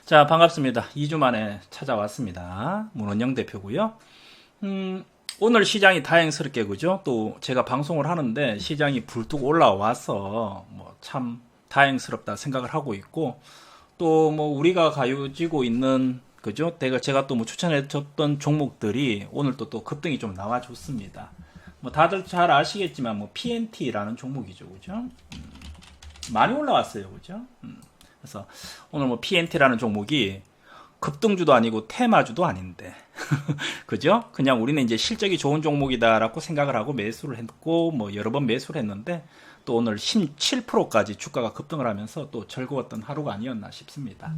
자, 반갑습니다. 2주 만에 찾아왔습니다. 문원영 대표고요. 오늘 시장이 다행스럽게 그죠? 또 제가 방송을 하는데 시장이 불뚝 올라와서 뭐 참 다행스럽다 생각을 하고 있고, 또 뭐 우리가 가지고 있는 그죠? 제가 또 뭐 추천해 줬던 종목들이 오늘 또 급등이 좀 나와줬습니다. 뭐 다들 잘 아시겠지만 뭐 PNT라는 종목이죠, 그죠? 많이 올라왔어요, 그죠? 그래서 오늘 뭐 PNT라는 종목이 급등주도 아니고 테마주도 아닌데 그죠? 그냥 우리는 이제 실적이 좋은 종목이다라고 생각을 하고 매수를 했고 뭐 여러 번 매수를 했는데 또 오늘 17%까지 주가가 급등을 하면서 또 즐거웠던 하루가 아니었나 싶습니다.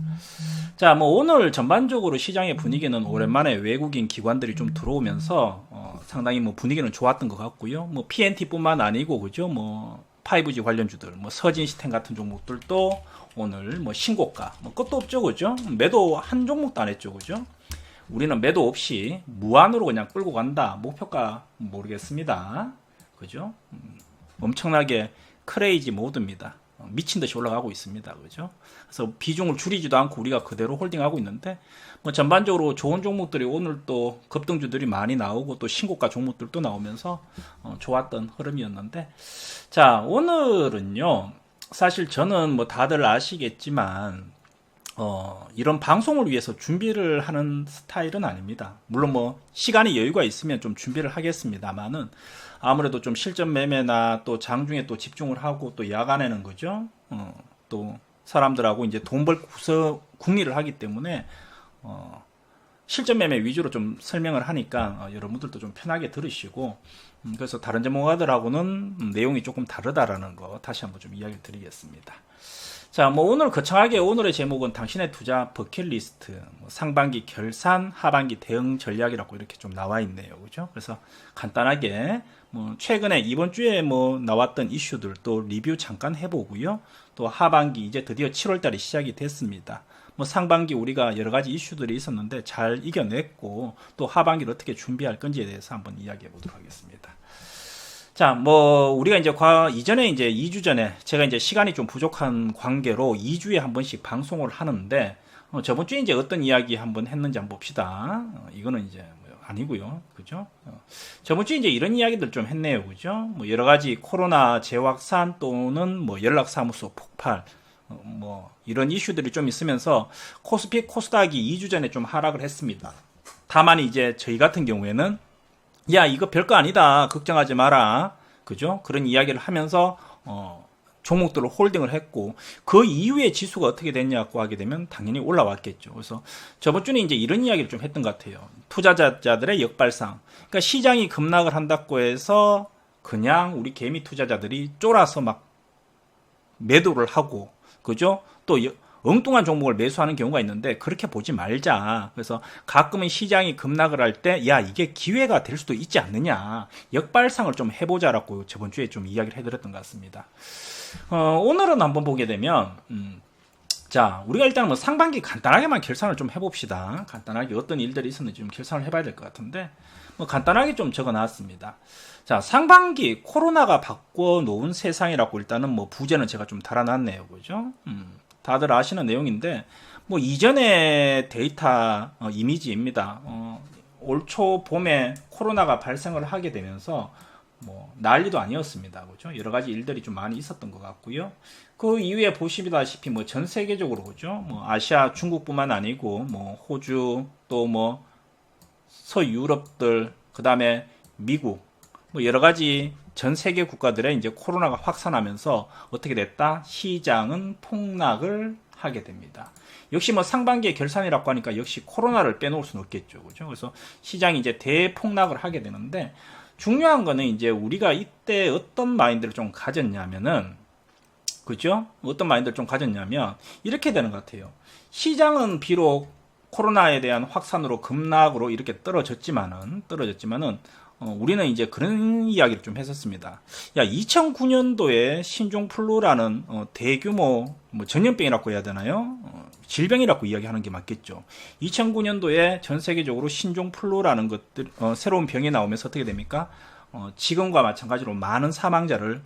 자, 뭐 오늘 전반적으로 시장의 분위기는 오랜만에 외국인 기관들이 좀 들어오면서 상당히 뭐 분위기는 좋았던 것 같고요. 뭐 PNT뿐만 아니고 그죠? 뭐 5G 관련주들, 뭐 서진시스템 같은 종목들도 오늘 뭐 신고가, 뭐 끝도 없죠, 그죠? 매도 한 종목도 안 했죠, 그죠? 우리는 매도 없이 무한으로 그냥 끌고 간다. 목표가 모르겠습니다, 그죠? 엄청나게 크레이지 모드입니다. 미친 듯이 올라가고 있습니다, 그죠? 그래서 비중을 줄이지도 않고 우리가 그대로 홀딩하고 있는데, 뭐 전반적으로 좋은 종목들이 오늘 또 급등주들이 많이 나오고 또 신고가 종목들도 나오면서 좋았던 흐름이었는데, 자, 오늘은요, 사실 저는 뭐 다들 아시겠지만, 이런 방송을 위해서 준비를 하는 스타일은 아닙니다. 물론 뭐 시간이 여유가 있으면 좀 준비를 하겠습니다만은 아무래도 좀 실전 매매나 또 장중에 또 집중을 하고 또 야간에는 그죠? 또 사람들하고 이제 돈 벌 궁리를 하기 때문에 실전 매매 위주로 좀 설명을 하니까 여러분들도 좀 편하게 들으시고, 그래서 다른 전문가들하고는 내용이 조금 다르다라는 거 다시 한번 좀 이야기 드리겠습니다. 자, 뭐 오늘 거창하게 오늘의 제목은 당신의 투자 버킷리스트, 뭐 상반기 결산, 하반기 대응 전략이라고 이렇게 좀 나와 있네요, 그죠? 그래서 간단하게 뭐 최근에 이번 주에 뭐 나왔던 이슈들 또 리뷰 잠깐 해보고요. 또 하반기 이제 드디어 7월달이 시작이 됐습니다. 뭐 상반기 우리가 여러 가지 이슈들이 있었는데 잘 이겨냈고 또 하반기를 어떻게 준비할 건지에 대해서 한번 이야기해 보도록 하겠습니다. 자, 뭐 우리가 이제 이전에 이제 2주 전에 제가 이제 시간이 좀 부족한 관계로 2주에 한 번씩 방송을 하는데 저번 주에 이제 어떤 이야기 한번 했는지 한번 봅시다. 이거는 이제 뭐 아니고요, 그죠? 저번 주에 이제 이런 이야기들 좀 했네요, 그죠? 뭐 여러 가지 코로나 재확산 또는 뭐 연락사무소 폭발, 뭐 이런 이슈들이 좀 있으면서 코스피 코스닥이 2주 전에 좀 하락을 했습니다. 다만 이제 저희 같은 경우에는 야, 이거 별거 아니다, 걱정하지 마라, 그죠? 그런 이야기를 하면서 종목들을 홀딩을 했고, 그 이후에 지수가 어떻게 됐냐고 하게 되면 당연히 올라왔겠죠. 그래서 저번 주에 이제 이런 이야기를 좀 했던 것 같아요. 투자자들의 역발상. 그러니까 시장이 급락을 한다고 해서 그냥 우리 개미 투자자들이 쫄아서 막 매도를 하고, 그죠? 또 엉뚱한 종목을 매수하는 경우가 있는데 그렇게 보지 말자. 그래서 가끔은 시장이 급락을 할 때 야, 이게 기회가 될 수도 있지 않느냐, 역발상을 좀 해보자라고 저번 주에 좀 이야기를 해드렸던 것 같습니다. 오늘은 한번 보게 되면 자, 우리가 일단 뭐 상반기 간단하게만 결산을 좀 해봅시다. 간단하게 어떤 일들이 있었는지 좀 결산을 해봐야 될 것 같은데 뭐 간단하게 좀 적어놨습니다. 자, 상반기 코로나가 바꿔놓은 세상이라고 일단은 뭐 부제는 제가 좀 달아놨네요, 그죠? 다들 아시는 내용인데 뭐 이전의 데이터 이미지입니다. 올 초 봄에 코로나가 발생을 하게 되면서 뭐 난리도 아니었습니다, 그죠? 여러 가지 일들이 좀 많이 있었던 것 같고요. 그 이후에 보시다시피 뭐 전 세계적으로 그죠? 뭐 아시아, 중국뿐만 아니고 뭐 호주 또 뭐 서유럽들, 그 다음에 미국, 뭐 여러 가지 전 세계 국가들의 이제 코로나가 확산하면서 어떻게 됐다? 시장은 폭락을 하게 됩니다. 역시 뭐 상반기에 결산이라고 하니까 역시 코로나를 빼놓을 수는 없겠죠, 그죠? 그래서 시장이 이제 대폭락을 하게 되는데 중요한 거는 이제 우리가 이때 어떤 마인드를 좀 가졌냐면은, 그죠? 어떤 마인드를 좀 가졌냐면 이렇게 되는 것 같아요. 시장은 비록 코로나에 대한 확산으로 급락으로 이렇게 떨어졌지만은 우리는 이제 그런 이야기를 좀 했었습니다. 야, 2009년도에 신종플루라는 대규모 뭐 전염병이라고 해야 되나요? 질병이라고 이야기하는 게 맞겠죠. 2009년도에 전 세계적으로 신종플루라는 것들 새로운 병이 나오면서 어떻게 됩니까? 지금과 마찬가지로 많은 사망자를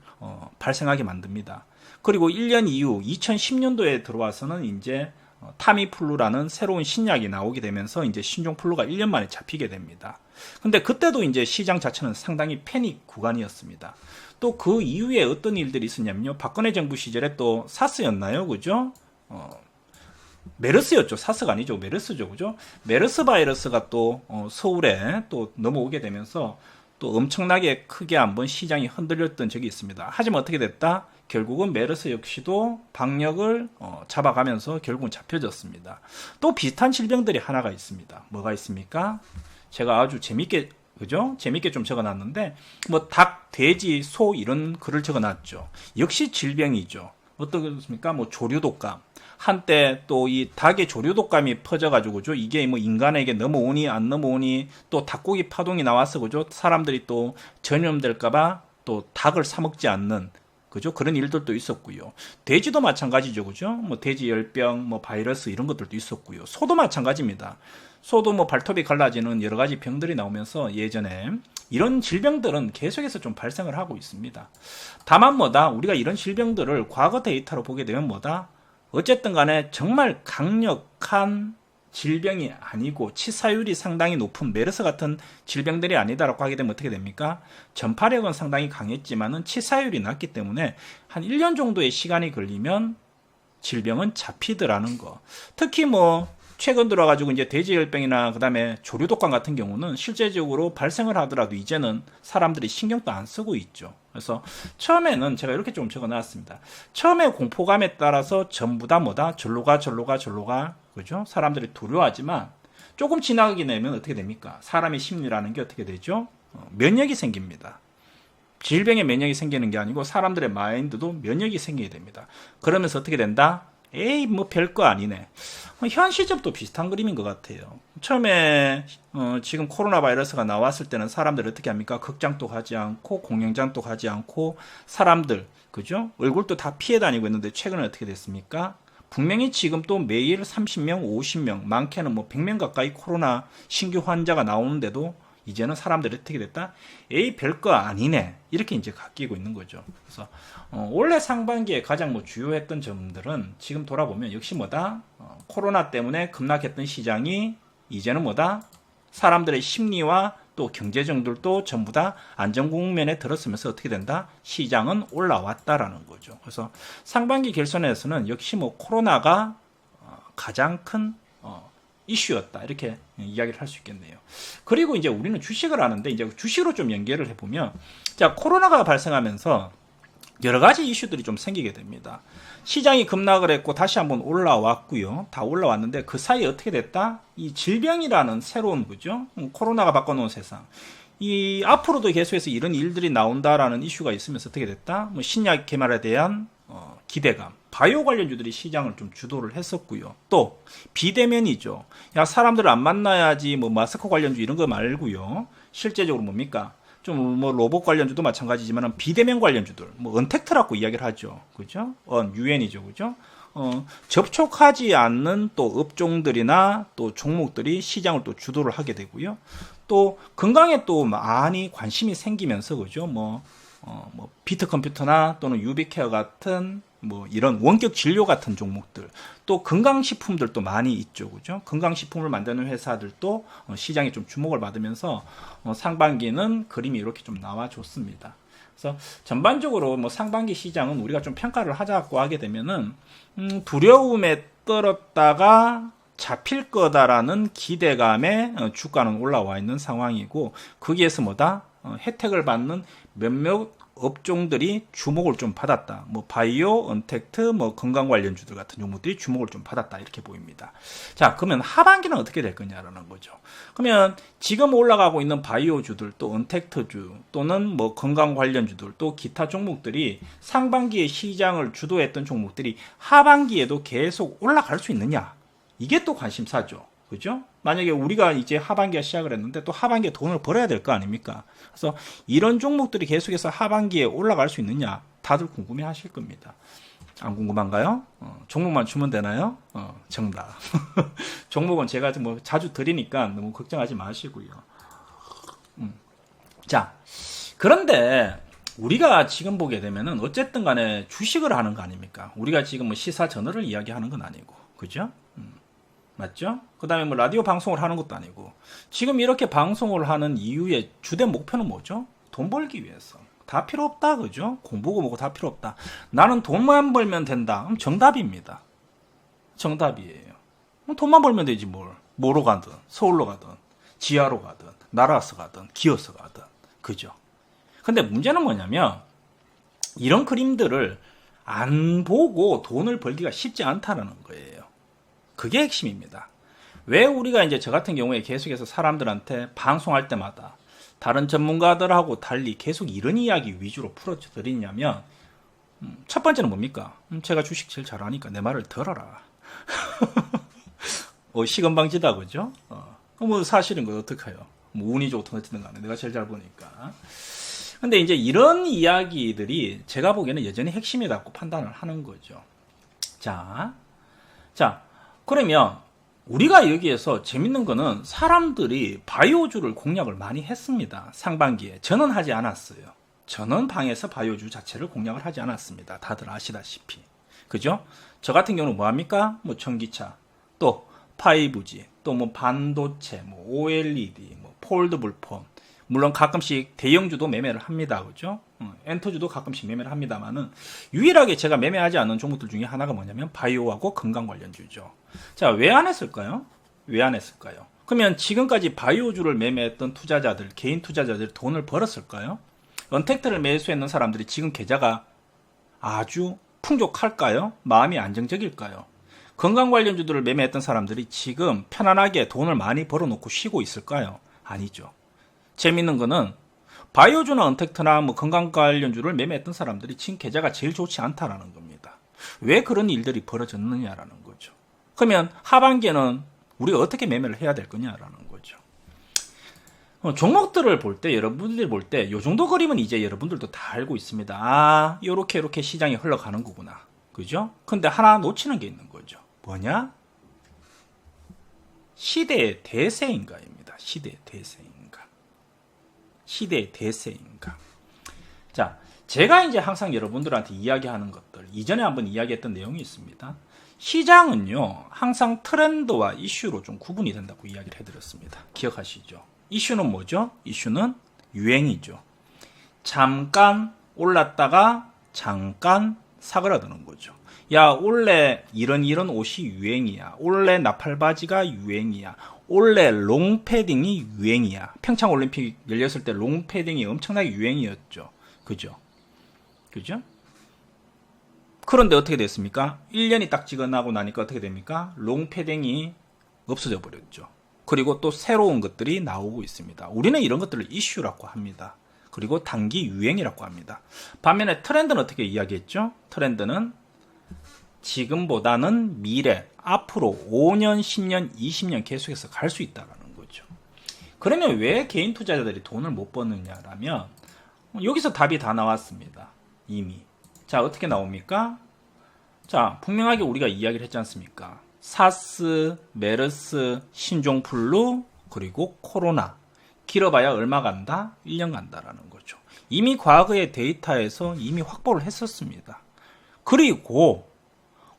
발생하게 만듭니다. 그리고 1년 이후 2010년도에 들어와서는 이제 타미플루라는 새로운 신약이 나오게 되면서 이제 신종플루가 1년 만에 잡히게 됩니다. 근데 그때도 이제 시장 자체는 상당히 패닉 구간이었습니다. 또 그 이후에 어떤 일들이 있었냐면요. 박근혜 정부 시절에 또 사스였나요? 그죠? 메르스였죠. 사스가 아니죠. 메르스죠. 그죠? 메르스 바이러스가 또 서울에 또 넘어오게 되면서 또 엄청나게 크게 한번 시장이 흔들렸던 적이 있습니다. 하지만 어떻게 됐다? 결국은 메르스 역시도 방역을 잡아가면서 결국은 잡혀졌습니다. 또 비슷한 질병들이 하나가 있습니다. 뭐가 있습니까? 제가 아주 재밌게 그죠? 재밌게 좀 적어놨는데 뭐 닭, 돼지, 소 이런 글을 적어놨죠. 역시 질병이죠. 어떻습니까? 뭐 조류독감. 한때 또 이 닭의 조류독감이 퍼져가지고 그죠? 이게 뭐 인간에게 넘어오니 안 넘어오니 또 닭고기 파동이 나와서 그죠? 사람들이 또 전염될까봐 또 닭을 사 먹지 않는 그죠? 그런 일들도 있었고요. 돼지도 마찬가지죠. 그죠? 뭐 돼지 열병, 뭐 바이러스 이런 것들도 있었고요. 소도 마찬가지입니다. 소도 뭐 발톱이 갈라지는 여러 가지 병들이 나오면서 예전에 이런 질병들은 계속해서 좀 발생을 하고 있습니다. 다만 뭐다? 우리가 이런 질병들을 과거 데이터로 보게 되면 뭐다? 어쨌든 간에 정말 강력한 질병이 아니고 치사율이 상당히 높은 메르스 같은 질병들이 아니다라고 하게 되면 어떻게 됩니까? 전파력은 상당히 강했지만은 치사율이 낮기 때문에 한 1년 정도의 시간이 걸리면 질병은 잡히더라는 거. 특히 뭐 최근 들어가지고 이제 돼지열병이나 그다음에 조류독감 같은 경우는 실제적으로 발생을 하더라도 이제는 사람들이 신경도 안 쓰고 있죠. 그래서 처음에는 제가 이렇게 좀 적어놨습니다. 처음에 공포감에 따라서 전부 다 뭐다? 절로 가. 그죠? 사람들이 두려워하지만 조금 지나가게 되면 어떻게 됩니까? 사람의 심리라는 게 어떻게 되죠? 면역이 생깁니다. 질병에 면역이 생기는 게 아니고 사람들의 마인드도 면역이 생기게 됩니다. 그러면서 어떻게 된다? 에이 뭐 별거 아니네. 현 시점도 비슷한 그림인 것 같아요. 처음에 지금 코로나 바이러스가 나왔을 때는 사람들이 어떻게 합니까? 극장도 가지 않고 공연장도 가지 않고 사람들 그죠? 얼굴도 다 피해 다니고 있는데 최근에 어떻게 됐습니까? 분명히 지금 또 매일 30명, 50명, 많게는 뭐 100명 가까이 코로나 신규 환자가 나오는데도 이제는 사람들이 어떻게 됐다? 에이 별거 아니네 이렇게 이제 바뀌고 있는 거죠. 그래서 올해 상반기에 가장 뭐 주요했던 점들은 지금 돌아보면 역시 뭐다? 코로나 때문에 급락했던 시장이 이제는 뭐다? 사람들의 심리와 또 경제정들도 전부 다 안정국면에 들었으면서 어떻게 된다? 시장은 올라왔다라는 거죠. 그래서 상반기 결선에서는 역시 뭐 코로나가 가장 큰 이슈였다 이렇게 이야기를 할 수 있겠네요. 그리고 이제 우리는 주식을 하는데 이제 주식으로 좀 연결을 해보면 자 코로나가 발생하면서 여러 가지 이슈들이 좀 생기게 됩니다. 시장이 급락을 했고 다시 한번 올라왔고요. 다 올라왔는데 그 사이에 어떻게 됐다? 이 질병이라는 새로운 거죠. 코로나가 바꿔놓은 세상. 이 앞으로도 계속해서 이런 일들이 나온다라는 이슈가 있으면서 어떻게 됐다? 뭐 신약 개발에 대한 기대감. 바이오 관련주들이 시장을 좀 주도를 했었고요. 또 비대면이죠. 야 사람들을 안 만나야지 뭐 마스크 관련주 이런 거 말고요. 실제적으로 뭡니까? 좀 뭐 로봇 관련주도 마찬가지지만 비대면 관련주들 뭐 언택트라고 이야기를 하죠. 그죠? 유엔이죠. 그죠? 접촉하지 않는 또 업종들이나 또 종목들이 시장을 또 주도를 하게 되고요. 또 건강에 또 많이 관심이 생기면서 그죠? 뭐 비트 컴퓨터나 또는 유비케어 같은 뭐 이런 원격 진료 같은 종목들 또 건강식품들도 많이 있죠. 그죠? 건강식품을 만드는 회사들도 시장에 좀 주목을 받으면서 상반기는 그림이 이렇게 좀 나와줬습니다. 그래서 전반적으로 뭐 상반기 시장은 우리가 좀 평가를 하자고 하게 되면은 두려움에 떨었다가 잡힐 거다라는 기대감에 주가는 올라와 있는 상황이고 거기에서 뭐다? 혜택을 받는 몇몇 업종들이 주목을 좀 받았다. 뭐 바이오, 언택트, 뭐 건강 관련주들 같은 종목들이 주목을 좀 받았다. 이렇게 보입니다. 자, 그러면 하반기는 어떻게 될 거냐라는 거죠. 그러면 지금 올라가고 있는 바이오주들, 또 언택트주, 또는 뭐 건강 관련주들, 또 기타 종목들이 상반기에 시장을 주도했던 종목들이 하반기에도 계속 올라갈 수 있느냐? 이게 또 관심사죠. 그죠? 만약에 우리가 이제 하반기에 시작을 했는데 또 하반기에 돈을 벌어야 될 거 아닙니까? 그래서 이런 종목들이 계속해서 하반기에 올라갈 수 있느냐? 다들 궁금해 하실 겁니다. 안 궁금한가요? 종목만 주면 되나요? 정답. 종목은 제가 뭐 자주 드리니까 너무 걱정하지 마시고요. 자, 그런데 우리가 지금 보게 되면은 어쨌든 간에 주식을 하는 거 아닙니까? 우리가 지금 뭐 시사 저널을 이야기하는 건 아니고. 그죠? 맞죠? 그 다음에 뭐 라디오 방송을 하는 것도 아니고 지금 이렇게 방송을 하는 이유의 주된 목표는 뭐죠? 돈 벌기 위해서. 다 필요 없다, 그죠? 공부고 뭐고 다 필요 없다. 나는 돈만 벌면 된다. 그럼 정답입니다. 정답이에요. 돈만 벌면 되지 뭘. 뭐로 가든, 서울로 가든, 지하로 가든, 날아서 가든, 기어서 가든. 그죠? 근데 문제는 뭐냐면 이런 그림들을 안 보고 돈을 벌기가 쉽지 않다는 거예요. 그게 핵심입니다. 왜 우리가 이제 저 같은 경우에 계속해서 사람들한테 방송할 때마다 다른 전문가들하고 달리 계속 이런 이야기 위주로 풀어드리냐면 첫 번째는 뭡니까? 제가 주식 제일 잘하니까 내 말을 들어라. 시건방지다, 그죠? 뭐 사실인 거 어떡해요? 뭐 운이 좋든 어쨌든 간에 내가 제일 잘 보니까. 근데 이제 이런 이야기들이 제가 보기에는 여전히 핵심이라고 판단을 하는 거죠. 자, 그러면 우리가 여기에서 재밌는 거는 사람들이 바이오주를 공략을 많이 했습니다. 상반기에. 저는 하지 않았어요. 저는 방에서 바이오주 자체를 공략을 하지 않았습니다. 다들 아시다시피. 그죠? 저 같은 경우는 뭐 합니까? 뭐 전기차, 또 5G, 또 뭐 반도체, 뭐 OLED, 뭐 폴더블 폰. 물론 가끔씩 대형주도 매매를 합니다. 그죠? 엔터주도 가끔씩 매매를 합니다만은 유일하게 제가 매매하지 않는 종목들 중에 하나가 뭐냐면 바이오하고 건강 관련주죠. 자, 왜 안 했을까요? 왜 안 했을까요? 그러면 지금까지 바이오주를 매매했던 투자자들, 개인 투자자들이 돈을 벌었을까요? 언택트를 매수했는 사람들이 지금 계좌가 아주 풍족할까요? 마음이 안정적일까요? 건강 관련주들을 매매했던 사람들이 지금 편안하게 돈을 많이 벌어놓고 쉬고 있을까요? 아니죠. 재밌는 거는 바이오주나 언택트나 뭐 건강 관련주를 매매했던 사람들이 지금 계좌가 제일 좋지 않다라는 겁니다. 왜 그런 일들이 벌어졌느냐라는 거죠. 그러면 하반기에는 우리가 어떻게 매매를 해야 될 거냐라는 거죠. 종목들을 볼 때, 여러분들이 볼 때, 요 정도 그림은 이제 여러분들도 다 알고 있습니다. 아, 요렇게 시장이 흘러가는 거구나. 그죠? 근데 하나 놓치는 게 있는 거죠. 뭐냐? 시대의 대세인가입니다. 시대의 대세인가. 시대의 대세인가. 자, 제가 이제 항상 여러분들한테 이야기하는 것들, 이전에 한번 이야기했던 내용이 있습니다. 시장은요, 항상 트렌드와 이슈로 좀 구분이 된다고 이야기를 해드렸습니다. 기억하시죠? 이슈는 뭐죠? 이슈는 유행이죠. 잠깐 올랐다가 잠깐 사그라드는 거죠. 야, 원래 이런 옷이 유행이야. 원래 나팔바지가 유행이야. 원래 롱패딩이 유행이야. 평창올림픽 열렸을 때 롱패딩이 엄청나게 유행이었죠. 그죠? 그런데 어떻게 됐습니까? 1년이 딱 지나고 나니까 어떻게 됩니까? 롱패딩이 없어져 버렸죠. 그리고 또 새로운 것들이 나오고 있습니다. 우리는 이런 것들을 이슈라고 합니다. 그리고 단기 유행이라고 합니다. 반면에 트렌드는 어떻게 이야기했죠? 트렌드는 지금보다는 미래, 앞으로 5년, 10년, 20년 계속해서 갈 수 있다는 거죠. 그러면 왜 개인 투자자들이 돈을 못 버느냐라면 여기서 답이 다 나왔습니다. 이미. 자, 어떻게 나옵니까? 자, 분명하게 우리가 이야기를 했지 않습니까? 사스, 메르스, 신종플루, 그리고 코로나. 길어봐야 얼마 간다? 1년 간다라는 거죠. 이미 과거의 데이터에서 이미 확보를 했었습니다. 그리고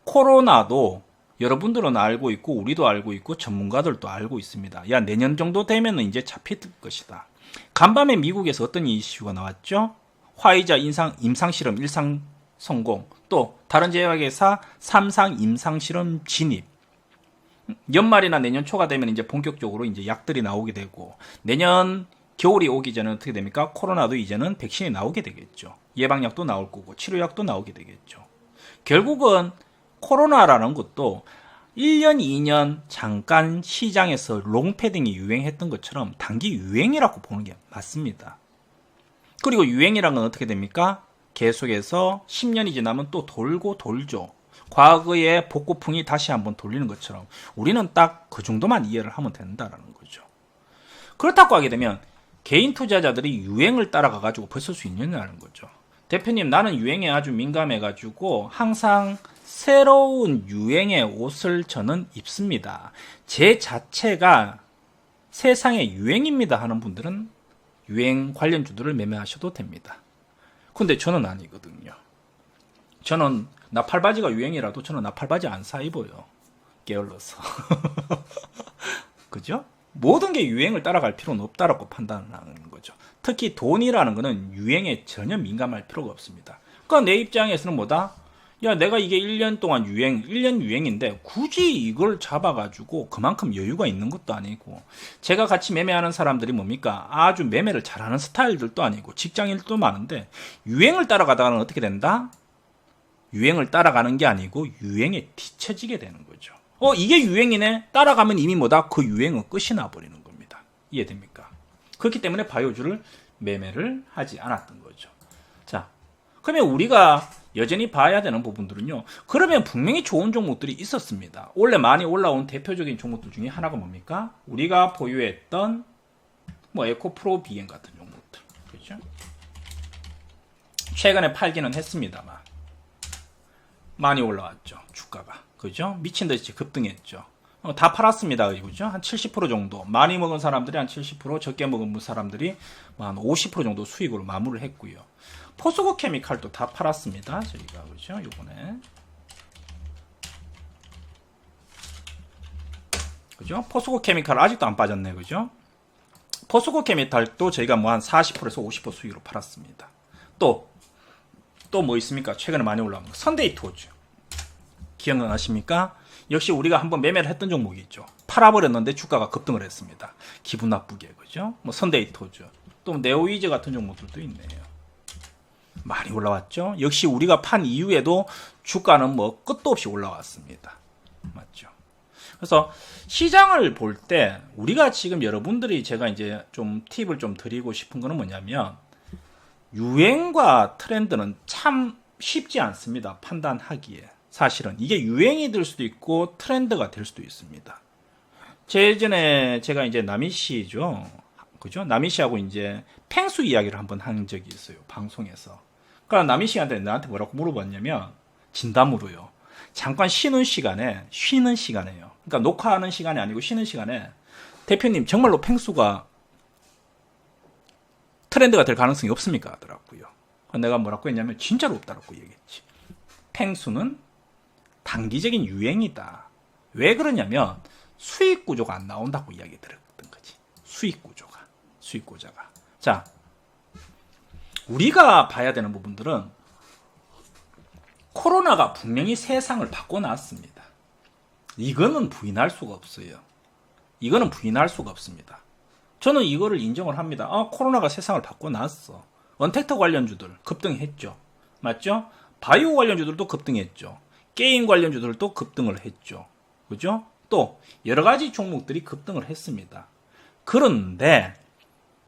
코로나도 여러분들은 알고 있고 우리도 알고 있고 전문가들도 알고 있습니다. 야, 내년 정도 되면 이제 잡힐 것이다. 간밤에 미국에서 어떤 이슈가 나왔죠? 화이자 임상실험 1상 성공, 또 다른 제약회사 3상 임상실험 진입. 연말이나 내년 초가 되면 이제 본격적으로 이제 약들이 나오게 되고, 내년 겨울이 오기 전에 어떻게 됩니까? 코로나도 이제는 백신이 나오게 되겠죠. 예방약도 나올 거고 치료약도 나오게 되겠죠. 결국은 코로나라는 것도 1년, 2년 잠깐 시장에서 롱패딩이 유행했던 것처럼 단기 유행이라고 보는 게 맞습니다. 그리고 유행이라는 건 어떻게 됩니까? 계속해서 10년이 지나면 또 돌고 돌죠. 과거의 복고풍이 다시 한번 돌리는 것처럼 우리는 딱 그 정도만 이해를 하면 된다는 거죠. 그렇다고 하게 되면 개인 투자자들이 유행을 따라가가지고 벌쓸 수 있느냐는 거죠. 대표님, 나는 유행에 아주 민감해가지고 항상 새로운 유행의 옷을 저는 입습니다. 제 자체가 세상의 유행입니다 하는 분들은 유행 관련주들을 매매하셔도 됩니다. 근데 저는 아니거든요. 저는 나팔바지가 유행이라도 저는 나팔바지 안 사 입어요. 게을러서. 그죠? 모든 게 유행을 따라갈 필요는 없다라고 판단하는 거죠. 특히 돈이라는 거는 유행에 전혀 민감할 필요가 없습니다. 그러니까 내 입장에서는 뭐다? 야, 내가 이게 1년 동안 1년 유행인데 굳이 이걸 잡아가지고 그만큼 여유가 있는 것도 아니고, 제가 같이 매매하는 사람들이 뭡니까? 아주 매매를 잘하는 스타일들도 아니고 직장인들도 많은데, 유행을 따라가다가는 어떻게 된다? 유행을 따라가는 게 아니고 유행에 뒤처지게 되는 거죠. 이게 유행이네? 따라가면 이미 뭐다? 그 유행은 끝이 나버리는 겁니다. 이해됩니까? 그렇기 때문에 바이오주를 매매를 하지 않았던 거죠. 자, 그러면 우리가 여전히 봐야 되는 부분들은요. 그러면 분명히 좋은 종목들이 있었습니다. 원래 많이 올라온 대표적인 종목들 중에 하나가 뭡니까? 우리가 보유했던 뭐 에코프로 비행 같은 종목들. 그렇죠? 최근에 팔기는 했습니다만 많이 올라왔죠. 주가가. 그죠? 미친 듯이 급등했죠. 다 팔았습니다. 그죠? 한 70% 정도. 많이 먹은 사람들이 한 70%, 적게 먹은 사람들이 한 50% 정도 수익으로 마무리를 했고요. 포스코 케미칼도 다 팔았습니다. 저희가. 그죠? 요번에. 그죠? 포스코 케미칼 아직도 안 빠졌네. 그죠? 포스코 케미칼도 저희가 뭐 한 40%에서 50% 수익으로 팔았습니다. 또 뭐 있습니까? 최근에 많이 올라온 거. 선데이토즈. 기억나십니까? 역시 우리가 한번 매매를 했던 종목이 있죠. 팔아버렸는데 주가가 급등을 했습니다. 기분 나쁘게. 그죠? 뭐 선데이토즈. 또 네오이즈 같은 종목들도 있네요. 많이 올라왔죠? 역시 우리가 판 이후에도 주가는 뭐 끝도 없이 올라왔습니다. 맞죠? 그래서 시장을 볼 때 우리가 지금 여러분들이 제가 이제 좀 팁을 좀 드리고 싶은 거는 뭐냐면, 유행과 트렌드는 참 쉽지 않습니다. 판단하기에. 사실은 이게 유행이 될 수도 있고 트렌드가 될 수도 있습니다. 예전에 제가 이제 남희씨죠. 그죠? 남희씨하고 이제 펭수 이야기를 한번 한 적이 있어요. 방송에서. 그러니까 남희씨한테 나한테 뭐라고 물어봤냐면, 진담으로요. 잠깐 쉬는 시간에요. 그러니까 녹화하는 시간이 아니고 쉬는 시간에, 대표님 정말로 펭수가 트렌드가 될 가능성이 없습니까? 하더라고요. 내가 뭐라고 했냐면 진짜로 없다라고 얘기했지. 펭수는 단기적인 유행이다. 왜 그러냐면 수익 구조가 안 나온다고 이야기 들었던 거지. 수익 구조가. 자, 우리가 봐야 되는 부분들은 코로나가 분명히 세상을 바꿔놨습니다. 이거는 부인할 수가 없어요. 저는 이거를 인정을 합니다. 코로나가 세상을 바꿔놨어. 언택트 관련주들 급등했죠. 맞죠? 바이오 관련주들도 급등했죠. 게임 관련주들도 급등을 했죠. 그죠? 또 여러 가지 종목들이 급등을 했습니다. 그런데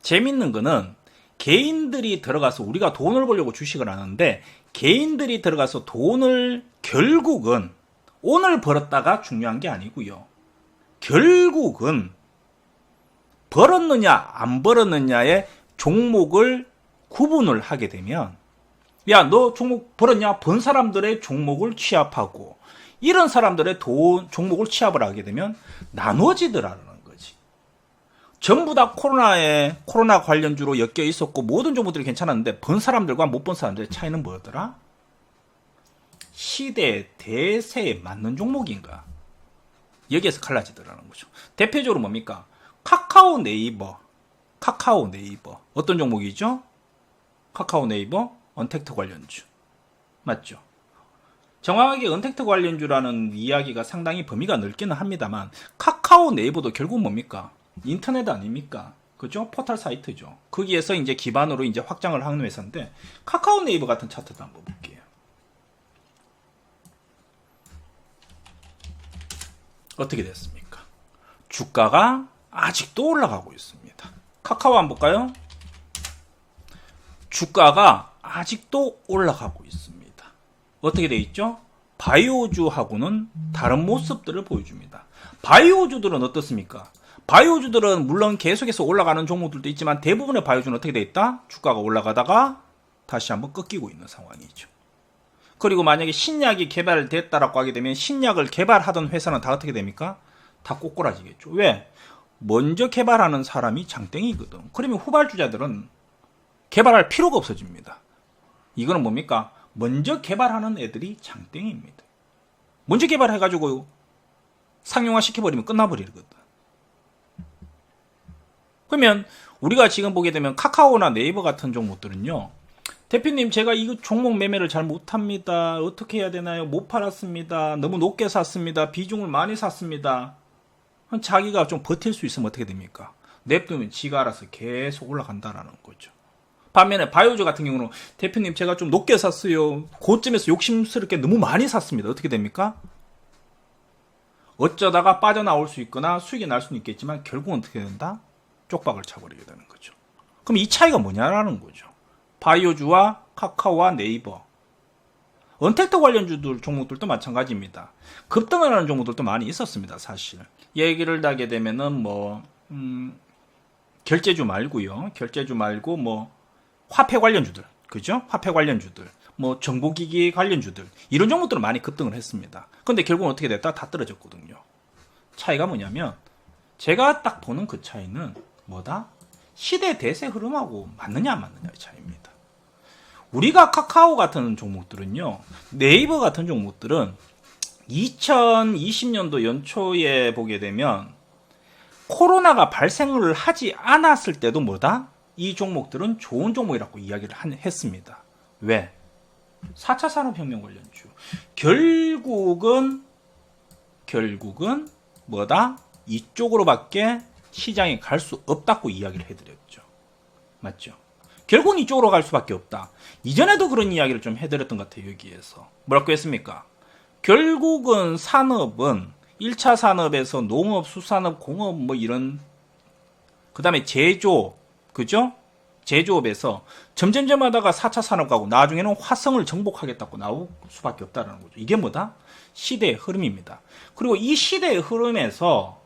재밌는 거는, 개인들이 들어가서 우리가 돈을 벌려고 주식을 하는데, 개인들이 들어가서 돈을 결국은 오늘 벌었다가 중요한 게 아니고요. 결국은 벌었느냐 안 벌었느냐의 종목을 구분을 하게 되면, 야, 너 종목 벌었냐? 번 사람들의 종목을 취합하고 이런 사람들의 종목을 취합을 하게 되면 나눠지더라는 거지. 전부 다 코로나 관련주로 엮여 있었고 모든 종목들이 괜찮았는데 번 사람들과 못 본 사람들의 차이는 뭐였더라? 시대 대세에 맞는 종목인가? 여기에서 갈라지더라는 거죠. 대표적으로 뭡니까? 카카오 네이버. 어떤 종목이죠? 카카오 네이버 언택트 관련주. 맞죠? 정확하게 언택트 관련주라는 이야기가 상당히 범위가 넓기는 합니다만, 카카오 네이버도 결국 뭡니까? 인터넷 아닙니까? 그죠? 포털 사이트죠. 거기에서 이제 기반으로 이제 확장을 하는 회사인데, 카카오 네이버 같은 차트도 한번 볼게요. 어떻게 됐습니까? 주가가 아직도 올라가고 있습니다. 카카오 한번 볼까요? 주가가 아직도 올라가고 있습니다. 어떻게 돼 있죠? 바이오주하고는 다른 모습들을 보여줍니다. 바이오주들은 어떻습니까? 바이오주들은 물론 계속해서 올라가는 종목들도 있지만 대부분의 바이오주는 어떻게 돼 있다? 주가가 올라가다가 다시 한번 꺾이고 있는 상황이죠. 그리고 만약에 신약이 개발됐다라고 하게 되면 신약을 개발하던 회사는 다 어떻게 됩니까? 다 꼬꾸라지겠죠. 왜? 먼저 개발하는 사람이 장땡이거든. 그러면 후발주자들은 개발할 필요가 없어집니다. 이거는 뭡니까? 먼저 개발하는 애들이 장땡입니다. 먼저 개발해가지고 상용화 시켜버리면 끝나버리거든. 그러면 우리가 지금 보게 되면 카카오나 네이버 같은 종목들은요. 대표님 제가 이 종목 매매를 잘 못합니다. 어떻게 해야 되나요? 못 팔았습니다. 너무 높게 샀습니다. 비중을 많이 샀습니다. 자기가 좀 버틸 수 있으면 어떻게 됩니까? 냅두면 지가 알아서 계속 올라간다라는 거죠. 반면에 바이오주 같은 경우는 대표님 제가 좀 높게 샀어요. 고점에서 욕심스럽게 너무 많이 샀습니다. 어떻게 됩니까? 어쩌다가 빠져나올 수 있거나 수익이 날 수는 있겠지만 결국은 어떻게 된다? 쪽박을 차버리게 되는 거죠. 그럼 이 차이가 뭐냐라는 거죠. 바이오주와 카카오와 네이버, 언택트 관련주들 종목들도 마찬가지입니다. 급등을 하는 종목들도 많이 있었습니다. 사실 얘기를 하게 되면은 결제주 말고요. 결제주 말고 화폐 관련주들, 그죠? 화폐 관련주들, 정보기기 관련주들 이런 종목들은 많이 급등을 했습니다. 근데 결국은 어떻게 됐다? 다 떨어졌거든요. 차이가 뭐냐면 제가 딱 보는 그 차이는 뭐다? 시대 대세 흐름하고 맞느냐 안 맞느냐의 차이입니다. 우리가 카카오 같은 종목들은요, 네이버 같은 종목들은 2020년도 연초에 보게 되면 코로나가 발생을 하지 않았을 때도 뭐다? 이 종목들은 좋은 종목이라고 이야기를 했습니다. 왜? 4차 산업혁명 관련주. 결국은 뭐다? 이쪽으로밖에 시장에 갈 수 없다고 이야기를 해드렸죠. 맞죠? 결국은 이쪽으로 갈 수밖에 없다. 이전에도 그런 이야기를 좀 해드렸던 것 같아요. 여기에서. 뭐라고 했습니까? 결국은 산업은 1차 산업에서 농업, 수산업, 공업 이런 그 다음에 제조업, 그죠? 제조업에서 점점점 하다가 4차 산업 가고 나중에는 화성을 정복하겠다고 나올 수밖에 없다는 거죠. 이게 뭐다? 시대의 흐름입니다. 그리고 이 시대의 흐름에서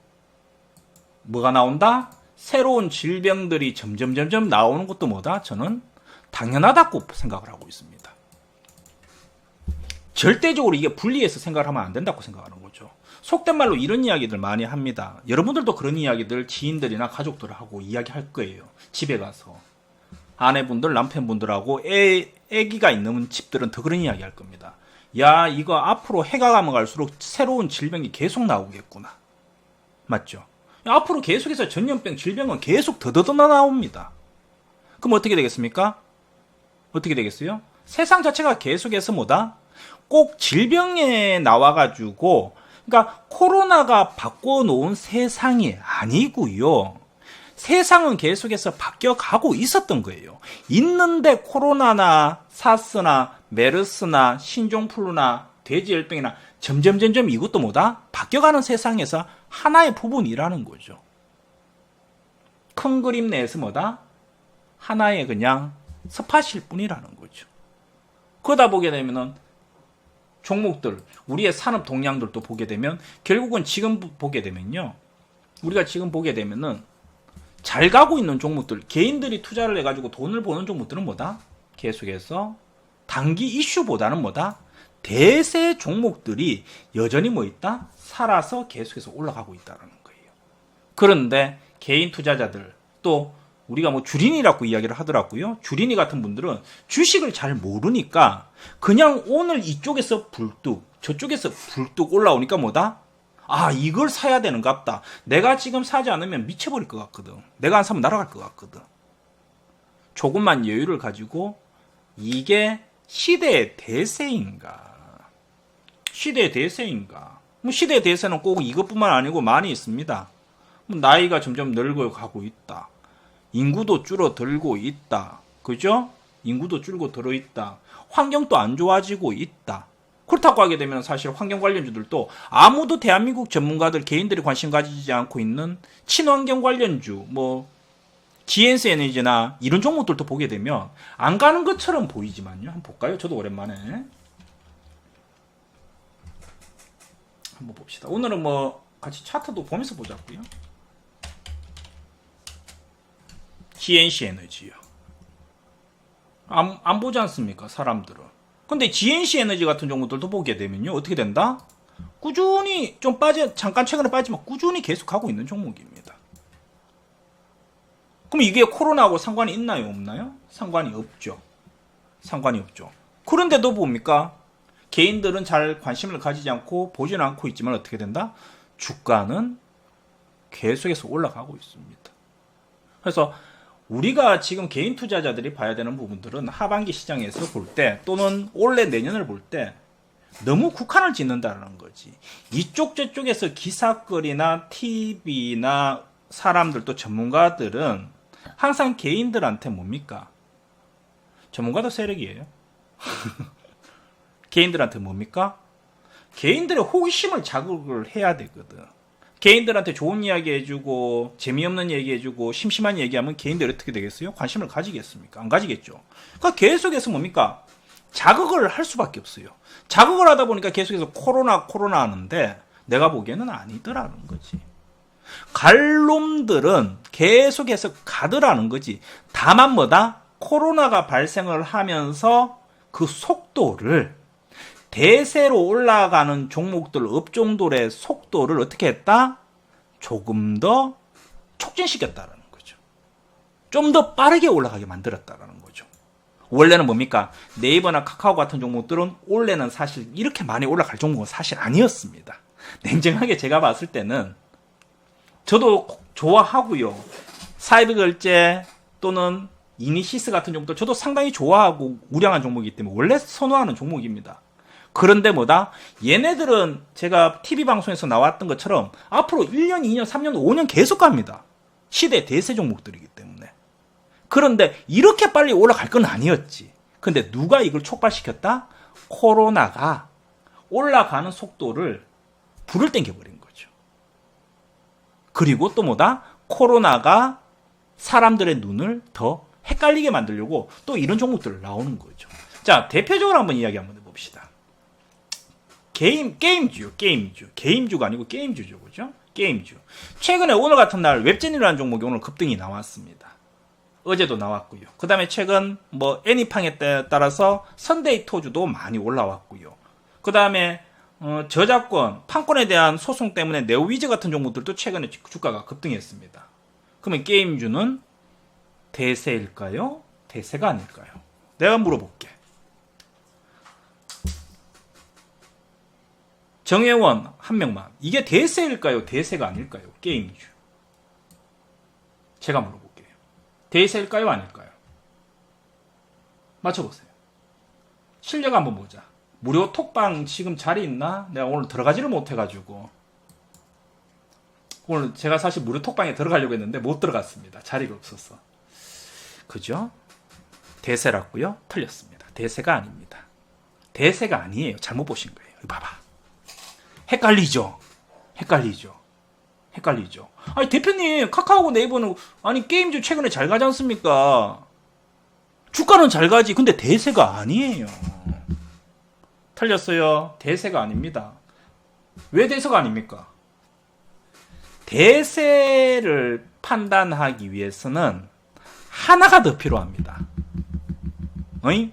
뭐가 나온다? 새로운 질병들이 점점 나오는 것도 뭐다? 저는 당연하다고 생각을 하고 있습니다. 절대적으로 이게 분리해서 생각을 하면 안 된다고 생각하는 거죠. 속된 말로 이런 이야기들 많이 합니다. 여러분들도 그런 이야기들 지인들이나 가족들하고 이야기할 거예요. 집에 가서. 아내분들, 남편분들하고 애기가 있는 집들은 더 그런 이야기 할 겁니다. 야, 이거 앞으로 해가 가면 갈수록 새로운 질병이 계속 나오겠구나. 맞죠? 앞으로 계속해서 전염병, 질병은 계속 더더더 나옵니다. 그럼 어떻게 되겠습니까? 어떻게 되겠어요? 세상 자체가 계속해서 뭐다? 꼭 질병에 나와가지고, 그러니까 코로나가 바꿔놓은 세상이 아니고요. 세상은 계속해서 바뀌어가고 있었던 거예요. 있는데 코로나나 사스나 메르스나 신종플루나 돼지열병이나 점점 이것도 뭐다? 바뀌어가는 세상에서 하나의 부분이라는 거죠. 큰 그림 내에서 뭐다? 하나의 그냥 스팟일 뿐이라는 거죠. 그러다 보게 되면은 종목들, 우리의 산업 동향들도 보게 되면 결국은 지금 보게 되면요. 우리가 지금 보게 되면은 잘 가고 있는 종목들, 개인들이 투자를 해가지고 돈을 버는 종목들은 뭐다? 계속해서 단기 이슈보다는 뭐다? 대세 종목들이 여전히 뭐 있다? 살아서 계속해서 올라가고 있다는 거예요. 그런데 개인 투자자들, 또 우리가 주린이라고 이야기를 하더라고요. 주린이 같은 분들은 주식을 잘 모르니까 그냥 오늘 이쪽에서 불뚝, 저쪽에서 불뚝 올라오니까 뭐다? 아, 이걸 사야 되는갑다. 내가 지금 사지 않으면 미쳐버릴 것 같거든. 내가 안 사면 날아갈 것 같거든. 조금만 여유를 가지고 이게 시대의 대세인가? 시대의 대세인가? 시대의 대세는 꼭 이것뿐만 아니고 많이 있습니다. 나이가 점점 늙어가고 있다. 인구도 줄어들고 있다. 그죠? 인구도 줄어들어 있다. 환경도 안 좋아지고 있다. 그렇다고 하게 되면 사실 환경 관련주들도 아무도 대한민국 전문가들 개인들이 관심 가지지 않고 있는 친환경 관련주, GNC 에너지나 이런 종목들도 보게 되면 안 가는 것처럼 보이지만요. 한번 볼까요? 저도 오랜만에 한번 봅시다. 오늘은 같이 차트도 보면서 보자고요. GNC 에너지요. 안 보지 않습니까? 사람들은. 근데 GNC 에너지 같은 종목들도 보게 되면요. 어떻게 된다? 꾸준히 잠깐 최근에 빠지면 꾸준히 계속 가고 있는 종목입니다. 그럼 이게 코로나하고 상관이 있나요? 없나요? 상관이 없죠. 상관이 없죠. 그런데도 뭡니까? 개인들은 잘 관심을 가지지 않고 보지는 않고 있지만 어떻게 된다? 주가는 계속해서 올라가고 있습니다. 그래서 우리가 지금 개인 투자자들이 봐야 되는 부분들은 하반기 시장에서 볼 때 또는 올해 내년을 볼 때 너무 국한을 짓는다는 거지. 이쪽 저쪽에서 기사거리나 TV나 사람들 또 전문가들은 항상 개인들한테 뭡니까? 전문가도 세력이에요. 개인들한테 뭡니까? 개인들의 호기심을 자극을 해야 되거든. 개인들한테 좋은 이야기 해주고 재미없는 얘기 해주고 심심한 얘기하면 개인들이 어떻게 되겠어요? 관심을 가지겠습니까? 안 가지겠죠. 그러니까 계속해서 뭡니까? 자극을 할 수밖에 없어요. 자극을 하다 보니까 계속해서 코로나 하는데 내가 보기에는 아니더라는 거지. 갈 놈들은 계속해서 가더라는 거지. 다만 뭐다? 코로나가 발생을 하면서 그 속도를 대세로 올라가는 종목들, 업종들의 속도를 어떻게 했다? 조금 더 촉진시켰다는 거죠. 좀 더 빠르게 올라가게 만들었다는 거죠. 원래는 뭡니까? 네이버나 카카오 같은 종목들은 원래는 사실 이렇게 많이 올라갈 종목은 사실 아니었습니다. 냉정하게 제가 봤을 때는 저도 좋아하고요. 사이버 결제 또는 이니시스 같은 종목들 저도 상당히 좋아하고 우량한 종목이기 때문에 원래 선호하는 종목입니다. 그런데 뭐다? 얘네들은 제가 TV 방송에서 나왔던 것처럼 앞으로 1년, 2년, 3년, 5년 계속 갑니다. 시대 대세 종목들이기 때문에. 그런데 이렇게 빨리 올라갈 건 아니었지. 근데 누가 이걸 촉발시켰다? 코로나가 올라가는 속도를 불을 땡겨버린 거죠. 그리고 또 뭐다? 코로나가 사람들의 눈을 더 헷갈리게 만들려고 또 이런 종목들 나오는 거죠. 자, 대표적으로 한번 이야기 한번 해봅시다. 게임주가 아니고 게임주죠. 그죠? 게임주. 최근에 오늘 같은 날 웹젠이라는 종목이 오늘 급등이 나왔습니다. 어제도 나왔고요. 그 다음에 최근 뭐 애니팡에 따라서 선데이 토주도 많이 올라왔고요. 그 다음에 저작권, 판권에 대한 소송 때문에 네오위즈 같은 종목들도 최근에 주가가 급등했습니다. 그러면 게임주는 대세일까요? 대세가 아닐까요? 내가 물어볼게. 정혜원 한 명만. 이게 대세일까요? 대세가 아닐까요? 게임주. 제가 물어볼게요. 대세일까요? 아닐까요? 맞춰보세요. 실력 한번 보자. 무료 톡방 지금 자리 있나? 내가 오늘 들어가지를 못해가지고. 오늘 제가 사실 무료 톡방에 들어가려고 했는데 못 들어갔습니다. 자리가 없어서. 그죠? 대세라고요? 틀렸습니다. 대세가 아닙니다. 대세가 아니에요. 잘못 보신 거예요. 이거 봐봐. 헷갈리죠? 아니, 대표님, 카카오고 네이버는, 아니, 게임주 최근에 잘 가지 않습니까? 주가는 잘 가지. 근데 대세가 아니에요. 틀렸어요. 대세가 아닙니다. 왜 대세가 아닙니까? 대세를 판단하기 위해서는 하나가 더 필요합니다. 어이?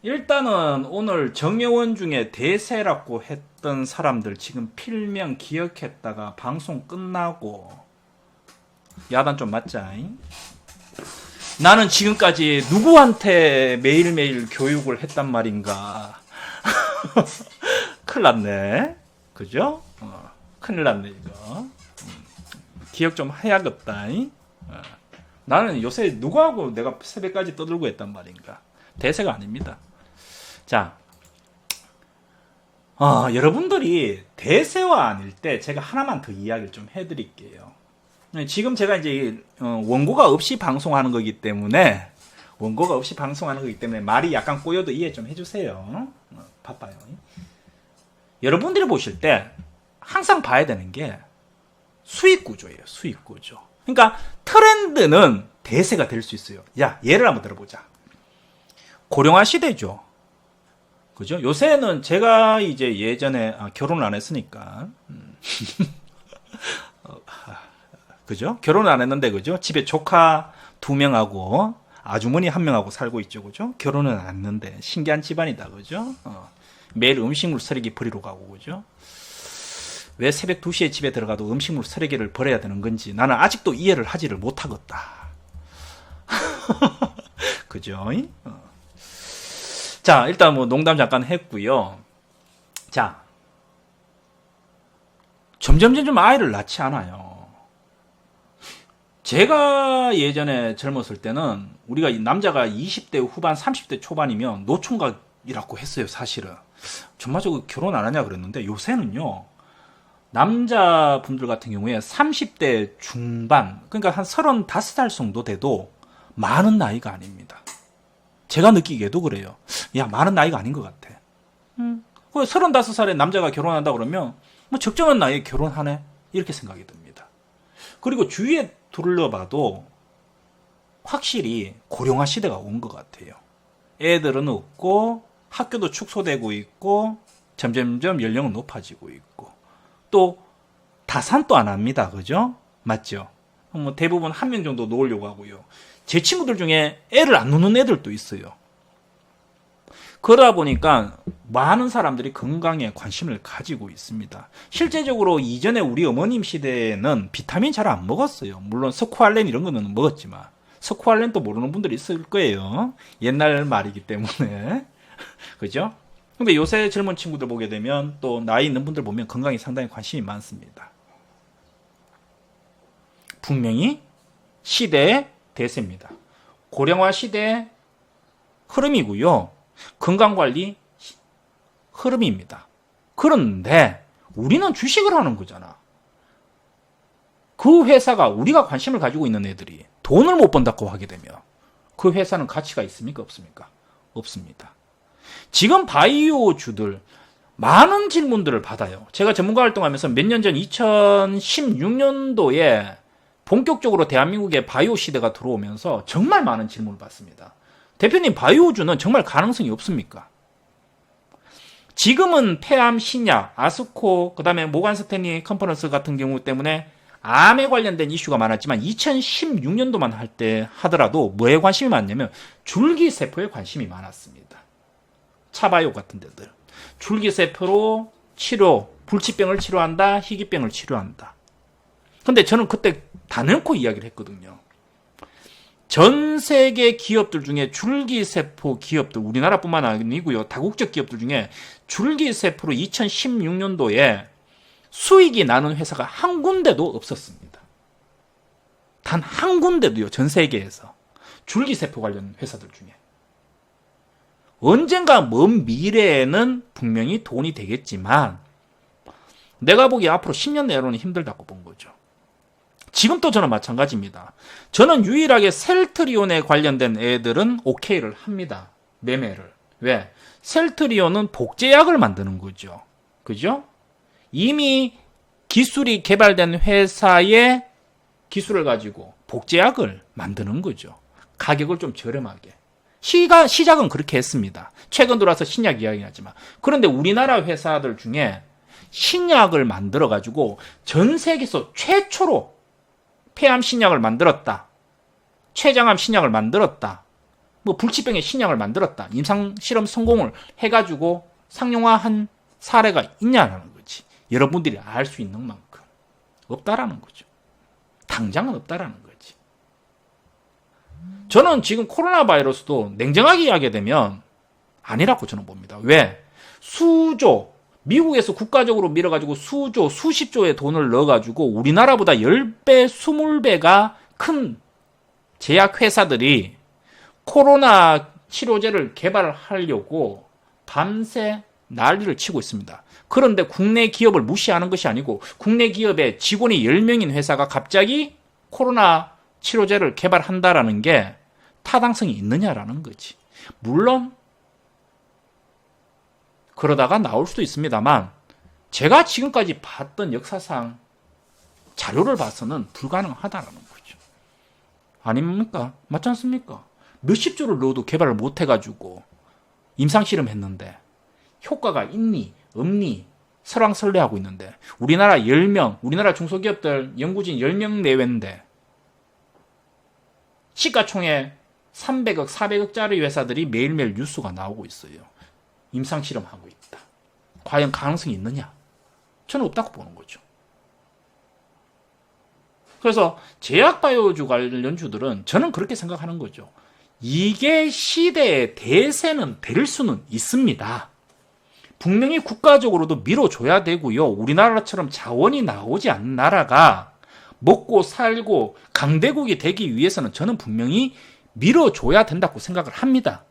일단은 오늘 정여원 중에 대세라고 했던 사람들 지금 필명 기억했다가 방송 끝나고 야단 좀 맞자. 나는 지금까지 누구한테 매일매일 교육을 했단 말인가. 큰일 났네. 그죠? 큰일 났네 이거. 기억 좀 해야겠다. 나는 요새 누구하고 내가 새벽까지 떠들고 했단 말인가. 대세가 아닙니다. 자, 여러분들이 대세와 아닐 때 제가 하나만 더 이야기를 좀 해드릴게요. 지금 제가 이제 원고가 없이 방송하는 거기 때문에 말이 약간 꼬여도 이해 좀 해주세요. 바빠요. 여러분들이 보실 때 항상 봐야 되는 게 수익 구조예요. 수익 구조. 그러니까 트렌드는 대세가 될 수 있어요. 야, 예를 한번 들어보자. 고령화 시대죠. 그죠? 요새는 제가 이제 예전에 결혼을 안 했으니까 그죠? 결혼을 안 했는데 그죠? 집에 조카 2명하고 아주머니 1명하고 살고 있죠. 그죠? 결혼은 안 했는데 신기한 집안이다. 그죠? 매일 음식물 쓰레기 버리러 가고 그죠? 왜 새벽 2시에 집에 들어가도 음식물 쓰레기를 버려야 되는 건지 나는 아직도 이해를 하지를 못하겠다. 그죠? 자, 일단 뭐 농담 잠깐 했고요. 자, 점점 아이를 낳지 않아요. 제가 예전에 젊었을 때는 우리가 남자가 20대 후반, 30대 초반이면 노총각이라고 했어요, 사실은. 전반적으로 결혼 안 하냐 그랬는데 요새는요, 남자분들 같은 경우에 30대 중반, 그러니까 한 35살 정도 돼도 많은 나이가 아닙니다. 제가 느끼기에도 그래요. 야, 많은 나이가 아닌 것 같아. 35살에 남자가 결혼한다 그러면 뭐 적정한 나이에 결혼하네, 이렇게 생각이 듭니다. 그리고 주위에 둘러봐도 확실히 고령화 시대가 온 것 같아요. 애들은 없고 학교도 축소되고 있고 점점점 연령은 높아지고 있고 또 다산도 안 합니다. 그죠? 맞죠? 뭐 대부분 한 명 정도 놓으려고 하고요. 제 친구들 중에 애를 안 놓는 애들도 있어요. 그러다 보니까 많은 사람들이 건강에 관심을 가지고 있습니다. 실제적으로 이전에 우리 어머님 시대에는 비타민 잘 안 먹었어요. 물론 스쿠알렌 이런 거는 먹었지만 스쿠알렌도 모르는 분들이 있을 거예요. 옛날 말이기 때문에. 그죠? 근데 요새 젊은 친구들 보게 되면 또 나이 있는 분들 보면 건강에 상당히 관심이 많습니다. 분명히 시대의 대세입니다. 고령화 시대의 흐름이고요. 건강관리 흐름입니다. 그런데 우리는 주식을 하는 거잖아. 그 회사가 우리가 관심을 가지고 있는 애들이 돈을 못 번다고 하게 되면 그 회사는 가치가 있습니까? 없습니까? 없습니다. 지금 바이오주들 많은 질문들을 받아요. 제가 전문가 활동하면서 몇 년 전 2016년도에 본격적으로 대한민국에 바이오 시대가 들어오면서 정말 많은 질문을 받습니다. 대표님, 바이오주는 정말 가능성이 없습니까? 지금은 폐암 신약, 아스코, 그 다음에 모간 스탠리 컨퍼런스 같은 경우 때문에 암에 관련된 이슈가 많았지만 2016년도만 할 때 하더라도 뭐에 관심이 많냐면 줄기세포에 관심이 많았습니다. 차바이오 같은 데들. 줄기세포로 치료, 불치병을 치료한다, 희귀병을 치료한다. 근데 저는 그때 단연코 이야기를 했거든요. 전 세계 기업들 중에 줄기세포 기업들, 우리나라뿐만 아니고요, 다국적 기업들 중에 줄기세포로 2016년도에 수익이 나는 회사가 한 군데도 없었습니다. 단 한 군데도요, 전 세계에서. 줄기세포 관련 회사들 중에. 언젠가 먼 미래에는 분명히 돈이 되겠지만 내가 보기에 앞으로 10년 내로는 힘들다고 본 거죠. 지금도 저는 마찬가지입니다. 저는 유일하게 셀트리온에 관련된 애들은 오케이를 합니다. 매매를. 왜? 셀트리온은 복제약을 만드는 거죠. 그죠? 이미 기술이 개발된 회사의 기술을 가지고 복제약을 만드는 거죠. 가격을 좀 저렴하게. 시작은 그렇게 했습니다. 최근 들어와서 신약 이야기는 하지만. 그런데 우리나라 회사들 중에 신약을 만들어 가지고 전 세계에서 최초로 폐암 신약을 만들었다. 췌장암 신약을 만들었다. 뭐 불치병의 신약을 만들었다. 임상 실험 성공을 해가지고 상용화한 사례가 있냐라는 거지. 여러분들이 알 수 있는 만큼 없다라는 거죠. 당장은 없다라는 거지. 저는 지금 코로나 바이러스도 냉정하게 이야기하게 되면 아니라고 저는 봅니다. 왜? 수조, 미국에서 국가적으로 밀어가지고 수조, 수십조의 돈을 넣어가지고 우리나라보다 10배, 20배가 큰 제약회사들이 코로나 치료제를 개발하려고 밤새 난리를 치고 있습니다. 그런데 국내 기업을 무시하는 것이 아니고 국내 기업의 직원이 10명인 회사가 갑자기 코로나 치료제를 개발한다라는 게 타당성이 있느냐라는 거지. 물론 그러다가 나올 수도 있습니다만 제가 지금까지 봤던 역사상 자료를 봐서는 불가능하다라는 거죠. 아닙니까? 맞지 않습니까? 몇십 조를 넣어도 개발을 못 해가지고 임상실험했는데 효과가 있니 없니 설왕설래하고 있는데 우리나라 10명, 우리나라 중소기업들 연구진 10명 내외인데 시가총액 300억, 400억짜리 회사들이 매일매일 뉴스가 나오고 있어요. 임상실험하고 있다. 과연 가능성이 있느냐? 저는 없다고 보는 거죠. 그래서 제약바이오주 관련주들은 저는 그렇게 생각하는 거죠. 이게 시대의 대세는 될 수는 있습니다. 분명히 국가적으로도 밀어줘야 되고요. 우리나라처럼 자원이 나오지 않는 나라가 먹고 살고 강대국이 되기 위해서는 저는 분명히 밀어줘야 된다고 생각을 합니다.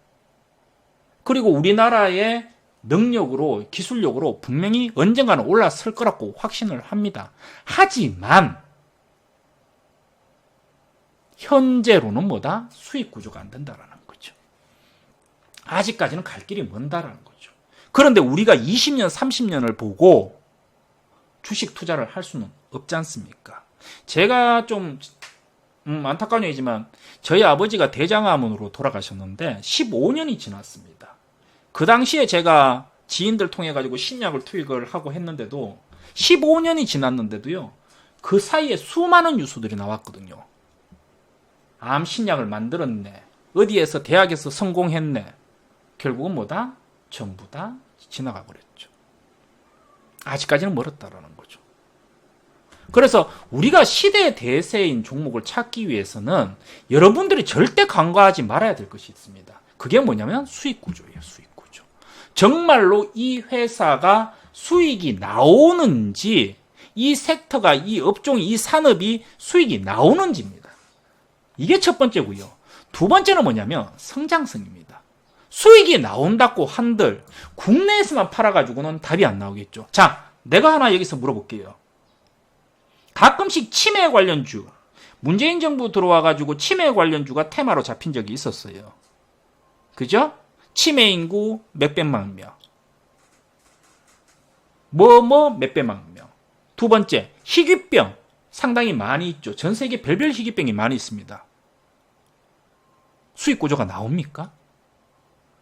그리고 우리나라의 능력으로 기술력으로 분명히 언젠가는 올라설 거라고 확신을 합니다. 하지만 현재로는 뭐다? 수익 구조가 안 된다라는 거죠. 아직까지는 갈 길이 먼다라는 거죠. 그런데 우리가 20년, 30년을 보고 주식 투자를 할 수는 없지 않습니까? 제가 좀 안타까운 얘기지만 저희 아버지가 대장암으로 돌아가셨는데 15년이 지났습니다. 그 당시에 제가 지인들 통해 가지고 신약을 투입을 하고 했는데도 15년이 지났는데도요. 그 사이에 수많은 뉴스들이 나왔거든요. 암 신약을 만들었네. 어디에서 대학에서 성공했네. 결국은 뭐다? 전부 다 지나가 버렸죠. 아직까지는 멀었다라는 거죠. 그래서 우리가 시대의 대세인 종목을 찾기 위해서는 여러분들이 절대 간과하지 말아야 될 것이 있습니다. 그게 뭐냐면 수익 구조예요. 수익 구조. 정말로 이 회사가 수익이 나오는지, 이 섹터가, 이 업종이, 이 산업이 수익이 나오는지입니다. 이게 첫 번째고요. 두 번째는 뭐냐면 성장성입니다. 수익이 나온다고 한들 국내에서만 팔아가지고는 답이 안 나오겠죠. 자, 내가 하나 여기서 물어볼게요. 가끔씩 치매 관련주, 문재인 정부 들어와가지고 치매 관련주가 테마로 잡힌 적이 있었어요. 그죠? 치매 인구 몇백만 명. 몇백만 명. 두 번째, 희귀병 상당히 많이 있죠. 전 세계 별별 희귀병이 많이 있습니다. 수익 구조가 나옵니까?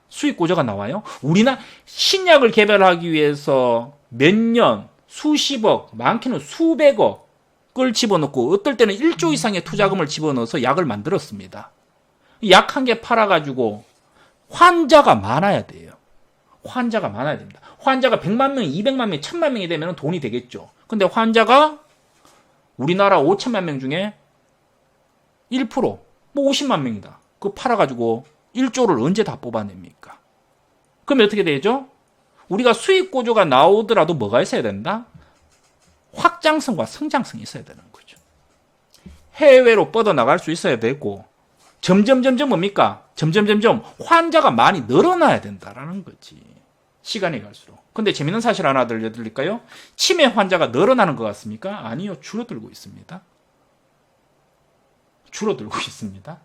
수익 구조가 나와요? 우리나라 신약을 개발하기 위해서 몇 년, 수십억, 많게는 수백억을 집어넣고 어떨 때는 1조 이상의 투자금을 집어넣어서 약을 만들었습니다. 약 한 개 팔아가지고 환자가 많아야 돼요. 환자가 많아야 됩니다. 환자가 100만 명, 200만 명, 1000만 명이 되면 돈이 되겠죠. 근데 환자가 우리나라 5천만 명 중에 1%, 뭐 50만 명이다. 그거 팔아가지고 1조를 언제 다 뽑아냅니까? 그럼 어떻게 되죠? 우리가 수익 구조가 나오더라도 뭐가 있어야 된다? 확장성과 성장성이 있어야 되는 거죠. 해외로 뻗어나갈 수 있어야 되고 점점 뭡니까? 점점 환자가 많이 늘어나야 된다라는 거지. 시간이 갈수록. 근데 재밌는 사실 하나 들려드릴까요? 치매 환자가 늘어나는 것 같습니까? 아니요. 줄어들고 있습니다. 줄어들고 있습니다.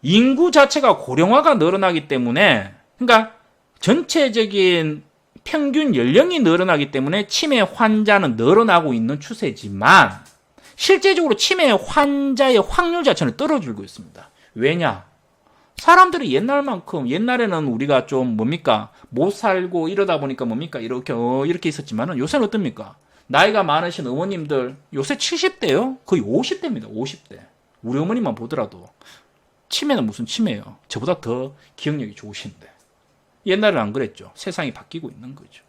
인구 자체가 고령화가 늘어나기 때문에, 그러니까 전체적인 평균 연령이 늘어나기 때문에 치매 환자는 늘어나고 있는 추세지만 실제적으로 치매 환자의 확률 자체는 떨어지고 있습니다. 왜냐? 사람들이 옛날에는 우리가 좀 뭡니까? 못 살고 이러다 보니까 뭡니까? 이렇게 있었지만은 요새는 어떻습니까? 나이가 많으신 어머님들 요새 70대요? 거의 50대입니다. 50대. 우리 어머니만 보더라도 치매는 무슨 치매예요? 저보다 더 기억력이 좋으신데. 옛날에는 안 그랬죠. 세상이 바뀌고 있는 거죠.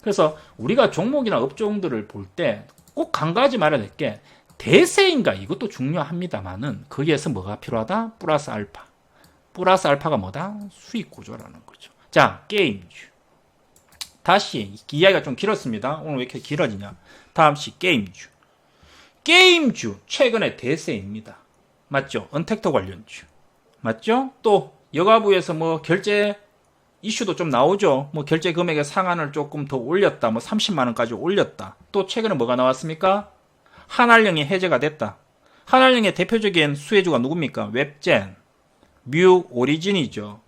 그래서 우리가 종목이나 업종들을 볼 때 꼭 간과하지 말아야 될 게 대세인가 이것도 중요합니다만은 거기에서 뭐가 필요하다? 플러스 알파. 플러스 알파가 뭐다? 수익 구조라는 거죠. 자, 게임주. 다시 이야기가 좀 길었습니다. 오늘 왜 이렇게 길어지냐? 다음시 게임주. 게임주 최근에 대세입니다. 맞죠? 언택트 관련주. 맞죠? 또 여가부에서 뭐 결제 이슈도 좀 나오죠. 뭐 결제 금액의 상한을 조금 더 올렸다. 뭐 30만 원까지 올렸다. 또 최근에 뭐가 나왔습니까? 한알령이 해제가 됐다. 한알령의 대표적인 수혜주가 누굽니까? 웹젠, 뮤 오리진이죠.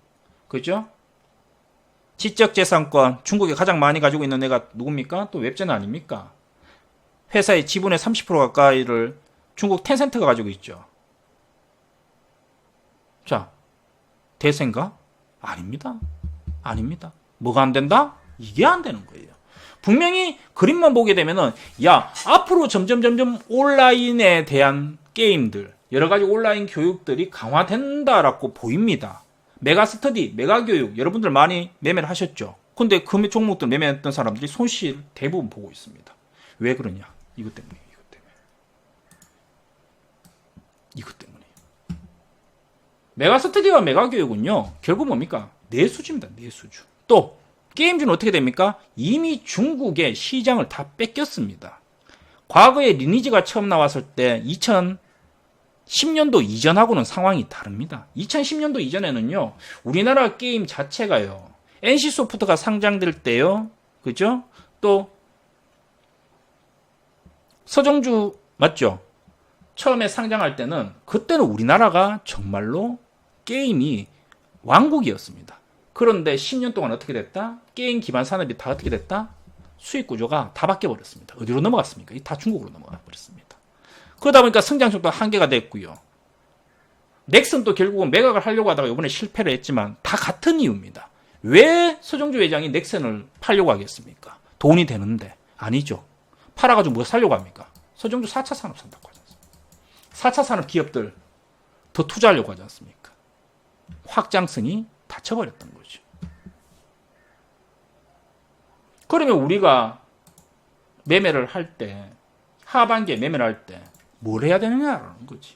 그죠? 지적재산권 중국에 가장 많이 가지고 있는 애가 누굽니까? 또 웹젠 아닙니까? 회사의 지분의 30% 가까이를 중국 텐센트가 가지고 있죠. 자, 대세인가? 아닙니다. 아닙니다. 뭐가 안 된다? 이게 안 되는 거예요. 분명히 그림만 보게 되면은 야, 앞으로 점점 온라인에 대한 게임들, 여러 가지 온라인 교육들이 강화된다라고 보입니다. 메가스터디, 메가교육 여러분들 많이 매매를 하셨죠. 근데 그 종목들 매매했던 사람들이 손실 대부분 보고 있습니다. 왜 그러냐? 이것 때문에. 메가스터디와 메가교육은요, 결국 뭡니까? 내수주입니다. 내수주. 또 게임주는 어떻게 됩니까? 이미 중국의 시장을 다 뺏겼습니다. 과거에 리니지가 처음 나왔을 때 2010년도 이전하고는 상황이 다릅니다. 2010년도 이전에는요, 우리나라 게임 자체가요, NC소프트가 상장될 때요, 그죠? 또 서정주 맞죠? 처음에 상장할 때는 그때는 우리나라가 정말로 게임이 왕국이었습니다. 그런데 10년 동안 어떻게 됐다? 게임 기반 산업이 다 어떻게 됐다? 수익 구조가 다 바뀌어 버렸습니다. 어디로 넘어갔습니까? 다 중국으로 넘어가 버렸습니다. 그러다 보니까 성장 속도가 한계가 됐고요. 넥슨도 결국은 매각을 하려고 하다가 이번에 실패를 했지만 다 같은 이유입니다. 왜 서정주 회장이 넥슨을 팔려고 하겠습니까? 돈이 되는데. 아니죠. 팔아가지고 뭐 살려고 합니까? 서정주 4차 산업 산다고 하지 않습니까? 4차 산업 기업들 더 투자하려고 하지 않습니까? 확장성이 닫혀버렸던 거죠. 그러면 우리가 매매를 할 때, 하반기에 매매를 할 때 뭘 해야 되느냐라는 거지.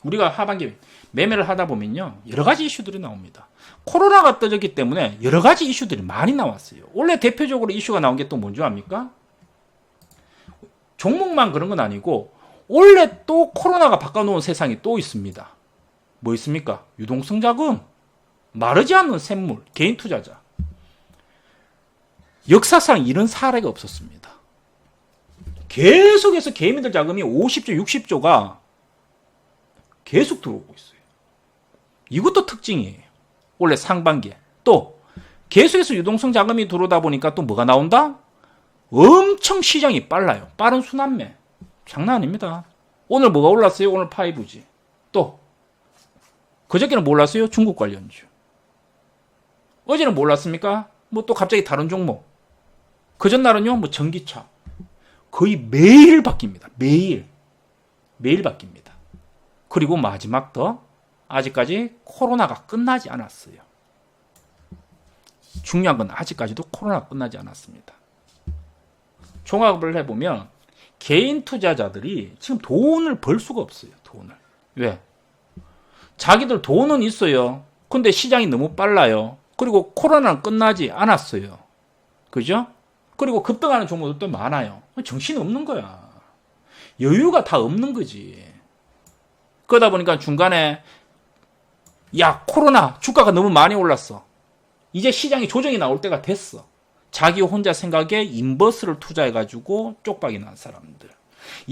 우리가 하반기에 매매를 하다 보면요, 여러 가지 이슈들이 나옵니다. 코로나가 터졌기 때문에 여러 가지 이슈들이 많이 나왔어요. 원래 대표적으로 이슈가 나온 게 또 뭔지 압니까? 종목만 그런 건 아니고 원래 또 코로나가 바꿔놓은 세상이 또 있습니다. 뭐 있습니까? 유동성 자금, 마르지 않는 샘물, 개인 투자자. 역사상 이런 사례가 없었습니다. 계속해서 개인들 자금이 50조, 60조가 계속 들어오고 있어요. 이것도 특징이에요. 원래 상반기에. 또 계속해서 유동성 자금이 들어오다 보니까 또 뭐가 나온다? 엄청 시장이 빨라요. 빠른 순환매. 장난 아닙니다. 오늘 뭐가 올랐어요? 오늘 5G. 또 그저께는 뭐 올랐어요? 중국 관련주. 어제는 뭐 올랐습니까? 뭐 또 갑자기 다른 종목. 그 전날은요, 뭐 전기차. 거의 매일 바뀝니다. 매일 바뀝니다. 그리고 마지막 아직까지 코로나가 끝나지 않았어요. 중요한 건 아직까지도 코로나가 끝나지 않았습니다. 종합을 해보면 개인 투자자들이 지금 돈을 벌 수가 없어요. 돈을. 왜? 자기들 돈은 있어요. 근데 시장이 너무 빨라요. 그리고 코로나는 끝나지 않았어요. 그죠? 그리고 급등하는 종목들도 많아요. 정신이 없는 거야. 여유가 다 없는 거지. 그러다 보니까 중간에 야, 코로나 주가가 너무 많이 올랐어. 이제 시장이 조정이 나올 때가 됐어. 자기 혼자 생각에 인버스를 투자해가지고 쪽박이 난 사람들.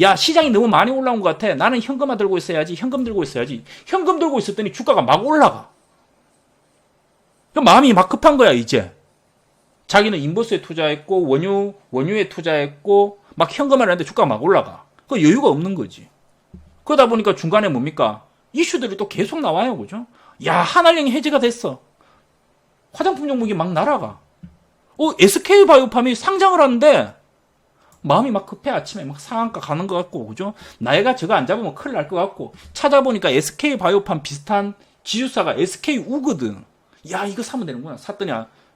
야, 시장이 너무 많이 올라온 것 같아. 나는 현금만 들고 있어야지. 현금 들고 있어야지. 현금 들고 있었더니 주가가 막 올라가. 마음이 막 급한 거야, 이제. 자기는 인버스에 투자했고, 원유에 투자했고, 막 현금을 하는데 주가가 막 올라가. 그 여유가 없는 거지. 그러다 보니까 중간에 뭡니까? 이슈들이 또 계속 나와요, 그죠? 야, 한알령이 해제가 됐어. 화장품 종목이 막 날아가. SK바이오팜이 상장을 하는데, 마음이 막 급해. 아침에 막 상한가 가는 것 같고, 그죠? 나이가 저거 안 잡으면 큰일 날 것 같고, 찾아보니까 SK바이오팜 비슷한 지주사가 SK우거든. 야, 이거 사면 되는구나. 샀더니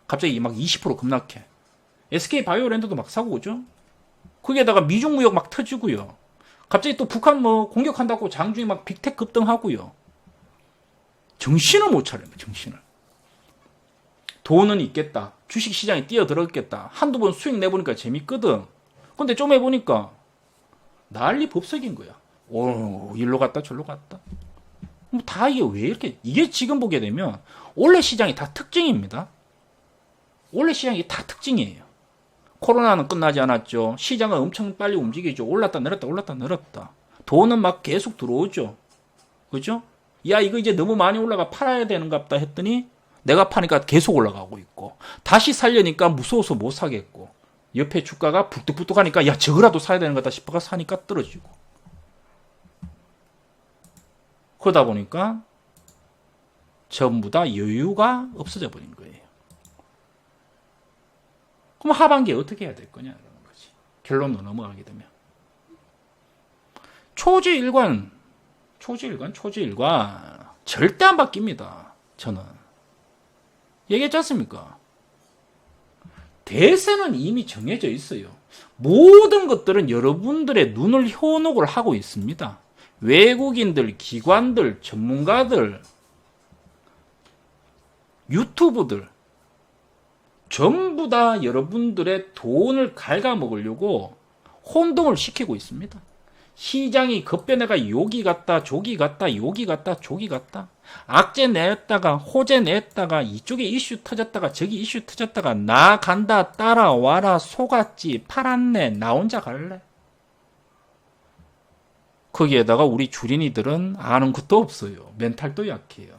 갑자기 막 20% 급락해. SK바이오랜드도 막 사고, 그죠? 거기에다가 미중 무역 막 터지고요. 갑자기 또 북한 뭐 공격한다고 장중에 막 빅텍 급등하고요. 정신을 못 차려요, 정신을. 돈은 있겠다. 주식 시장에 뛰어들었겠다. 한두 번 수익 내보니까 재밌거든. 근데 좀 해보니까 난리 법석인 거야. 일로 갔다 저로 갔다. 다 이게 왜 이렇게, 이게 지금 보게 되면 원래 시장이 다 특징입니다. 원래 시장이 다 특징이에요. 코로나는 끝나지 않았죠. 시장은 엄청 빨리 움직이죠. 올랐다 내렸다 올랐다 내렸다. 돈은 막 계속 들어오죠. 그죠? 야, 이거 이제 너무 많이 올라가 팔아야 되는가 보다 했더니 내가 파니까 계속 올라가고 있고, 다시 살려니까 무서워서 못 사겠고, 옆에 주가가 북뚝북뚝 하니까 야, 저거라도 사야 되는 거다 싶어가 사니까 떨어지고. 그러다 보니까 전부 다 여유가 없어져 버린 거예요. 그럼 하반기에 어떻게 해야 될 거냐라는 거지. 결론으로 넘어가게 되면. 초지일관 절대 안 바뀝니다. 저는. 얘기했지 않습니까? 대세는 이미 정해져 있어요. 모든 것들은 여러분들의 눈을 현혹을 하고 있습니다. 외국인들, 기관들, 전문가들, 유튜브들 전부 다 여러분들의 돈을 갉아먹으려고 혼동을 시키고 있습니다. 시장이 급변해가 여기 갔다 저기 갔다 여기 갔다 저기 갔다 악재 냈다가 호재 냈다가 이쪽에 이슈 터졌다가 저기 이슈 터졌다가 나 간다 따라와라 속았지 팔았네 나 혼자 갈래. 거기에다가 우리 주린이들은 아는 것도 없어요. 멘탈도 약해요.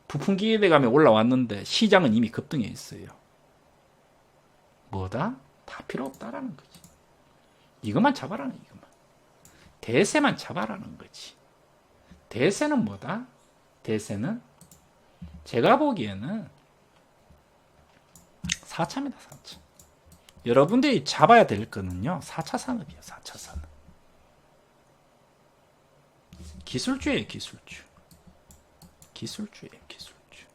부품 기대감에 올라왔는데 시장은 이미 급등해 있어요. 뭐다? 다 필요 없다라는 거지. 이것만 잡아라는 이것만. 대세만 잡아라는 거지. 대세는 뭐다? 대세는 제가 보기에는 4차입니다. 4차. 여러분들이 잡아야 될 거는요. 4차 산업이에요. 4차 산업. 기술주예요. 기술주. 기술주예요. 기술주.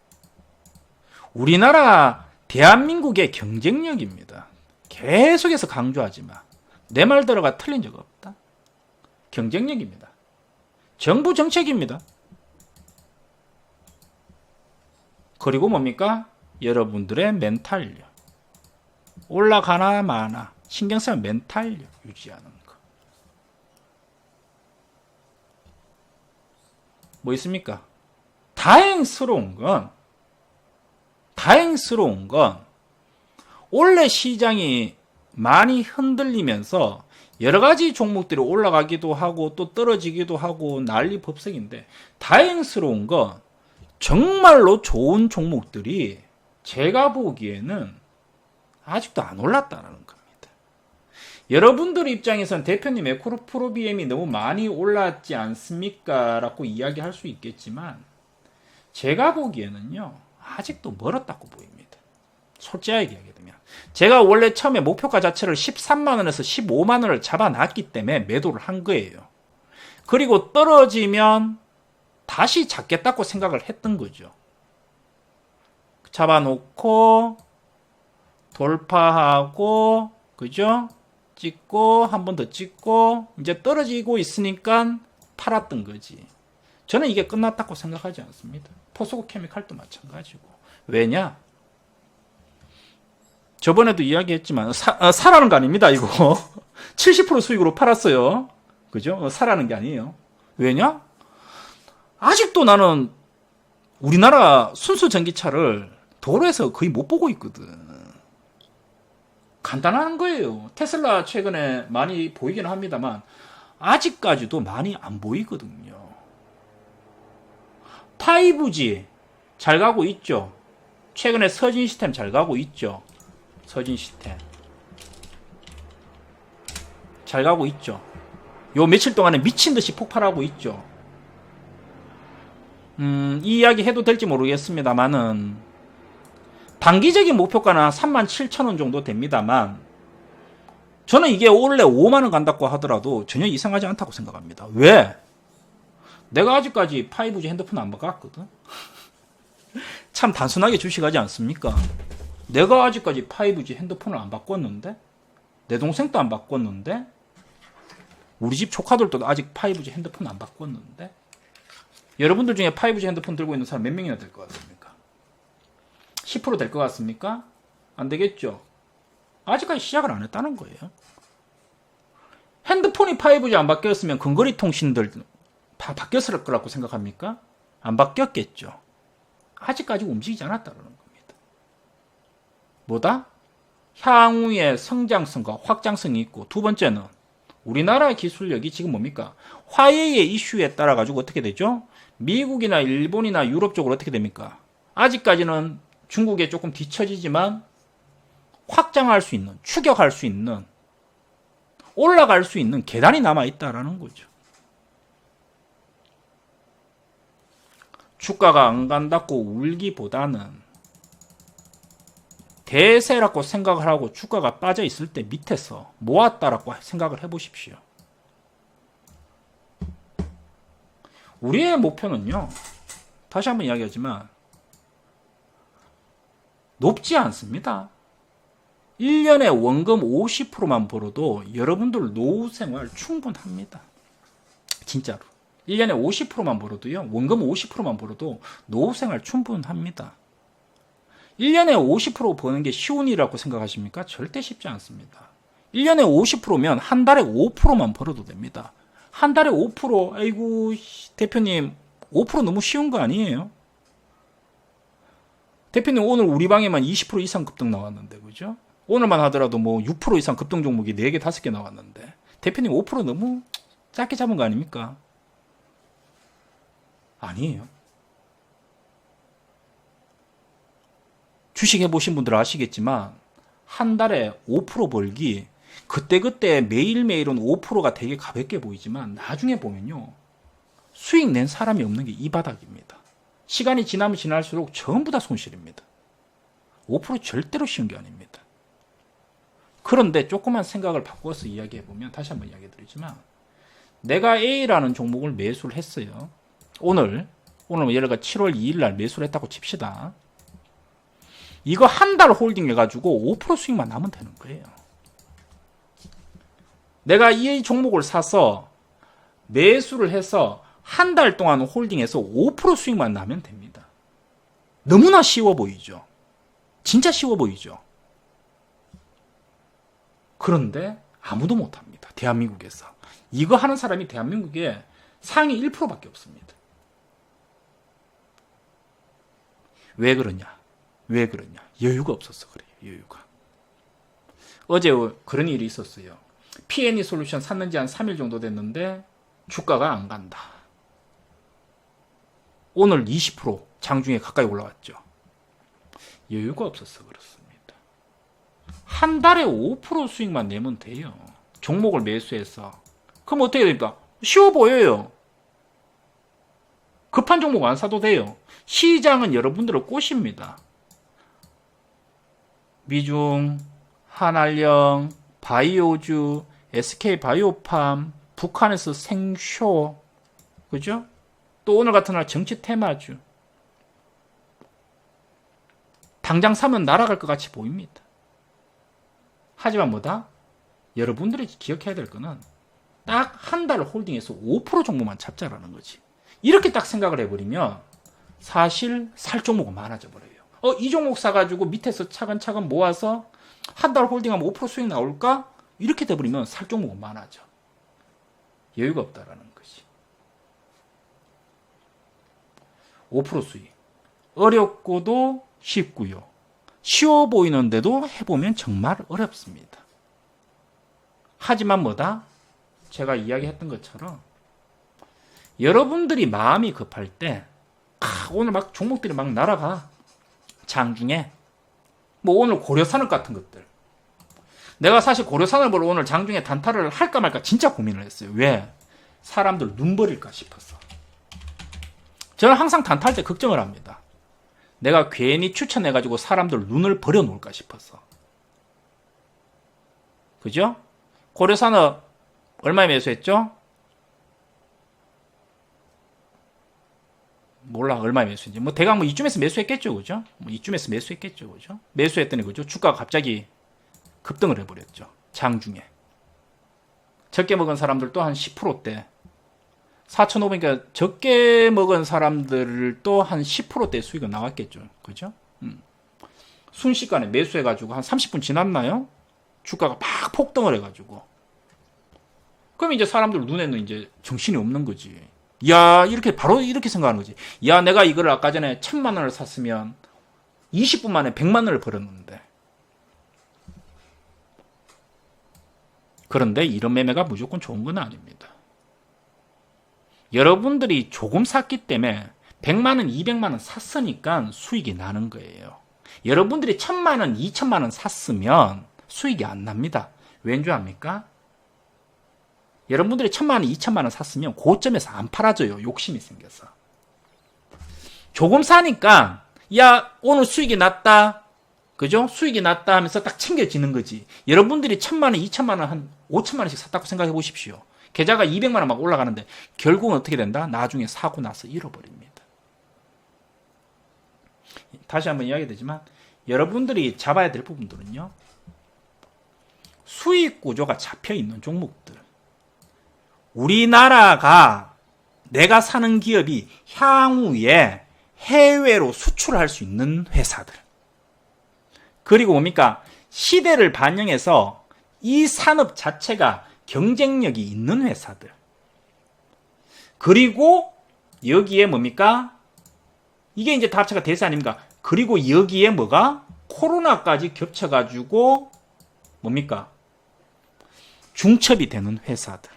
우리나라 대한민국의 경쟁력입니다. 계속해서 강조하지 마. 내 말 들어가 틀린 적 없다. 경쟁력입니다. 정부 정책입니다. 그리고 뭡니까? 여러분들의 멘탈력. 올라가나 마나 신경 쓰는 멘탈력 유지하는 거. 뭐 있습니까? 다행스러운 건 원래 시장이 많이 흔들리면서 여러 가지 종목들이 올라가기도 하고 또 떨어지기도 하고 난리 법석인데 다행스러운 건 정말로 좋은 종목들이 제가 보기에는 아직도 안 올랐다는 겁니다. 여러분들 입장에서는 대표님 에코프로비엠이 너무 많이 올랐지 않습니까? 라고 이야기할 수 있겠지만 제가 보기에는요 아직도 멀었다고 보입니다. 솔직하게 이야기하면 제가 원래 처음에 목표가 자체를 13만원에서 15만원을 잡아놨기 때문에 매도를 한 거예요. 그리고 떨어지면 다시 잡겠다고 생각을 했던 거죠. 잡아놓고 돌파하고 그죠? 찍고 한 번 더 찍고 이제 떨어지고 있으니까 팔았던 거지. 저는 이게 끝났다고 생각하지 않습니다. 포스코 케미칼도 마찬가지고. 왜냐? 저번에도 이야기했지만 사라는 거 아닙니다. 이거 70% 수익으로 팔았어요. 그죠? 사라는 게 아니에요. 왜냐? 아직도 나는 우리나라 순수 전기차를 도로에서 거의 못 보고 있거든. 간단한 거예요. 테슬라 최근에 많이 보이긴 합니다만 아직까지도 많이 안 보이거든요. 5G 잘 가고 있죠. 최근에 서진 시스템 잘 가고 있죠. 서진 시스템 잘 가고 있죠. 요 며칠 동안에 미친 듯이 폭발하고 있죠. 이 이야기 해도 될지 모르겠습니다만은 단기적인 목표가는 37,000원 정도 됩니다만 저는 이게 원래 5만원 간다고 하더라도 전혀 이상하지 않다고 생각합니다. 왜? 내가 아직까지 5G 핸드폰 안 바꿨거든. 참 단순하게 주식하지 않습니까? 내가 아직까지 5G 핸드폰을 안 바꿨는데 내 동생도 안 바꿨는데 우리 집 조카들도 아직 5G 핸드폰 안 바꿨는데 여러분들 중에 5G 핸드폰 들고 있는 사람 몇 명이나 될 것 같습니까? 10% 될 것 같습니까? 안 되겠죠? 아직까지 시작을 안 했다는 거예요. 핸드폰이 5G 안 바뀌었으면 근거리 통신들 다 바뀌었을 거라고 생각합니까? 안 바뀌었겠죠. 아직까지 움직이지 않았다는 겁니다. 뭐다? 향후의 성장성과 확장성이 있고 두 번째는 우리나라의 기술력이 지금 뭡니까? 화웨이의 이슈에 따라 가지고 어떻게 되죠? 미국이나 일본이나 유럽 쪽으로 어떻게 됩니까? 아직까지는 중국에 조금 뒤처지지만 확장할 수 있는, 추격할 수 있는, 올라갈 수 있는 계단이 남아있다라는 거죠. 주가가 안 간다고 울기보다는 대세라고 생각을 하고 주가가 빠져 있을 때 밑에서 모았다라고 생각을 해보십시오. 우리의 목표는요, 다시 한번 이야기하지만 높지 않습니다. 1년에 원금 50%만 벌어도 여러분들 노후 생활 충분합니다. 진짜로. 1년에 50%만 벌어도요, 원금 50%만 벌어도 노후 생활 충분합니다. 1년에 50% 버는 게 쉬운 일이라고 생각하십니까? 절대 쉽지 않습니다. 1년에 50%면 한 달에 5%만 벌어도 됩니다. 한 달에 5%, 아이고, 대표님, 5% 너무 쉬운 거 아니에요? 대표님, 오늘 우리 방에만 20% 이상 급등 나왔는데, 그죠? 오늘만 하더라도 뭐 6% 이상 급등 종목이 4개, 5개 나왔는데, 대표님 5% 너무 짧게 잡은 거 아닙니까? 아니에요. 주식 해보신 분들 아시겠지만, 한 달에 5% 벌기, 그때그때 매일매일은 5%가 되게 가볍게 보이지만, 나중에 보면요, 수익 낸 사람이 없는 게 이 바닥입니다. 시간이 지나면 지날수록 전부 다 손실입니다. 5% 절대로 쉬운 게 아닙니다. 그런데 조그만 생각을 바꿔서 이야기해보면, 다시 한번 이야기해드리지만, 내가 A라는 종목을 매수를 했어요. 오늘 예를 들어 7월 2일 날 매수를 했다고 칩시다. 이거 한 달 홀딩 해가지고 5% 수익만 나면 되는 거예요. 내가 이 종목을 사서 매수를 해서 한 달 동안 홀딩해서 5% 수익만 나면 됩니다. 너무나 쉬워 보이죠? 진짜 쉬워 보이죠? 그런데 아무도 못합니다. 대한민국에서. 이거 하는 사람이 대한민국에 상위 1%밖에 없습니다. 왜 그러냐? 여유가 없어서 그래요. 여유가. 어제 그런 일이 있었어요. P&E 솔루션 샀는지 한 3일 정도 됐는데 주가가 안 간다. 오늘 20% 장중에 가까이 올라왔죠. 여유가 없어서 그렇습니다. 한 달에 5% 수익만 내면 돼요. 종목을 매수해서. 그럼 어떻게 됩니까? 쉬워 보여요. 급한 종목 안 사도 돼요. 시장은 여러분들을 꼬십니다. 미중, 한알령, 바이오주, SK바이오팜, 북한에서 생쇼, 그죠? 또 오늘 같은 날 정치 테마주. 당장 사면 날아갈 것 같이 보입니다. 하지만 뭐다? 여러분들이 기억해야 될 거는 딱 한 달 홀딩해서 5% 정도만 잡자라는 거지. 이렇게 딱 생각을 해버리면 사실 살 종목은 많아져 버려요. 이 종목 사가지고 밑에서 차근차근 모아서 한 달 홀딩하면 5% 수익 나올까? 이렇게 돼버리면 살 종목은 많아져. 여유가 없다라는 거지. 5% 수익. 어렵고도 쉽고요. 쉬워 보이는데도 해보면 정말 어렵습니다. 하지만 뭐다? 제가 이야기했던 것처럼 여러분들이 마음이 급할 때 오늘 막 종목들이 막 날아가. 장중에 뭐 오늘 고려산업 같은 것들. 내가 사실 고려산업을 오늘 장중에 단타를 할까 말까 진짜 고민을 했어요. 왜? 사람들 눈 버릴까 싶어서. 저는 항상 단타할 때 걱정을 합니다. 내가 괜히 추천해가지고 사람들 눈을 버려놓을까 싶어서. 그죠? 고려산업 얼마에 매수했죠? 몰라 얼마에 매수했는지. 뭐 대강 뭐 이쯤에서 매수했겠죠, 그죠? 뭐 이쯤에서 매수했겠죠, 그죠? 매수했더니 그죠? 주가가 갑자기 급등을 해버렸죠. 장중에. 적게 먹은 사람들도 한 10%대. 4,500이니까 적게 먹은 사람들도 한 10%대 수익은 나왔겠죠, 그죠? 순식간에 매수해가지고 한 30분 지났나요? 주가가 막 폭등을 해가지고. 그럼 이제 사람들 눈에는 이제 정신이 없는 거지. 야, 이렇게 바로 이렇게 생각하는 거지. 야, 내가 이걸 아까 전에 1,000만 원을 샀으면 20분 만에 100만 원을 벌었는데. 그런데 이런 매매가 무조건 좋은 건 아닙니다. 여러분들이 조금 샀기 때문에 100만 원, 200만 원 샀으니까 수익이 나는 거예요. 여러분들이 1,000만 원, 2,000만 원 샀으면 수익이 안 납니다. 왠 줄 압니까? 여러분들이 1,000만 원, 2,000만 원 샀으면 고점에서 안 팔아져요. 욕심이 생겨서. 조금 사니까 야, 오늘 수익이 났다. 그죠? 수익이 났다 하면서 딱 챙겨지는 거지. 여러분들이 1,000만 원, 2,000만 원, 한 5,000만 원씩 샀다고 생각해 보십시오. 계좌가 200만 원 막 올라가는데 결국은 어떻게 된다? 나중에 사고 나서 잃어버립니다. 다시 한번 이야기되지만 여러분들이 잡아야 될 부분들은요. 수익 구조가 잡혀 있는 종목들. 우리나라가 내가 사는 기업이 향후에 해외로 수출할 수 있는 회사들. 그리고 뭡니까? 시대를 반영해서 이 산업 자체가 경쟁력이 있는 회사들. 그리고 여기에 뭡니까? 이게 이제 다 합쳐가 대세 아닙니까? 그리고 여기에 뭐가? 코로나까지 겹쳐가지고 뭡니까? 중첩이 되는 회사들.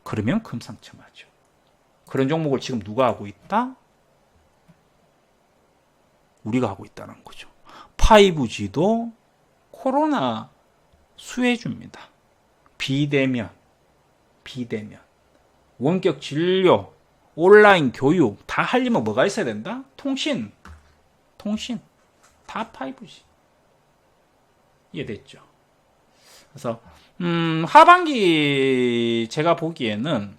그러면 금상첨화죠. 그런 종목을 지금 누가 하고 있다? 우리가 하고 있다는 거죠. 5G도 코로나 수혜줍니다. 비대면, 원격 진료, 온라인 교육 다 하려면 뭐가 있어야 된다? 통신 다 5G. 이해됐죠? 그래서 하반기 제가 보기에는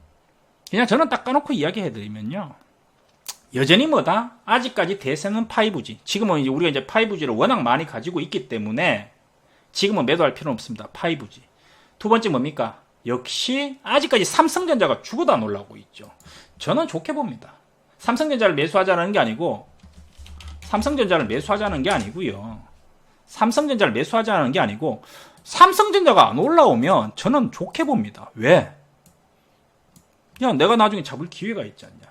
그냥 저는 딱 까놓고 이야기해드리면요. 여전히 뭐다? 아직까지 대세는 5G. 지금은 이제 우리가 이제 5G를 워낙 많이 가지고 있기 때문에 지금은 매도할 필요는 없습니다. 5G. 두 번째 뭡니까? 역시 아직까지 삼성전자가 죽어도 안 올라오고 있죠. 저는 좋게 봅니다. 삼성전자를 매수하자는 게 아니고 삼성전자를 매수하자는 게 아니고요. 삼성전자가 안 올라오면 저는 좋게 봅니다. 왜? 그냥 내가 나중에 잡을 기회가 있지 않냐.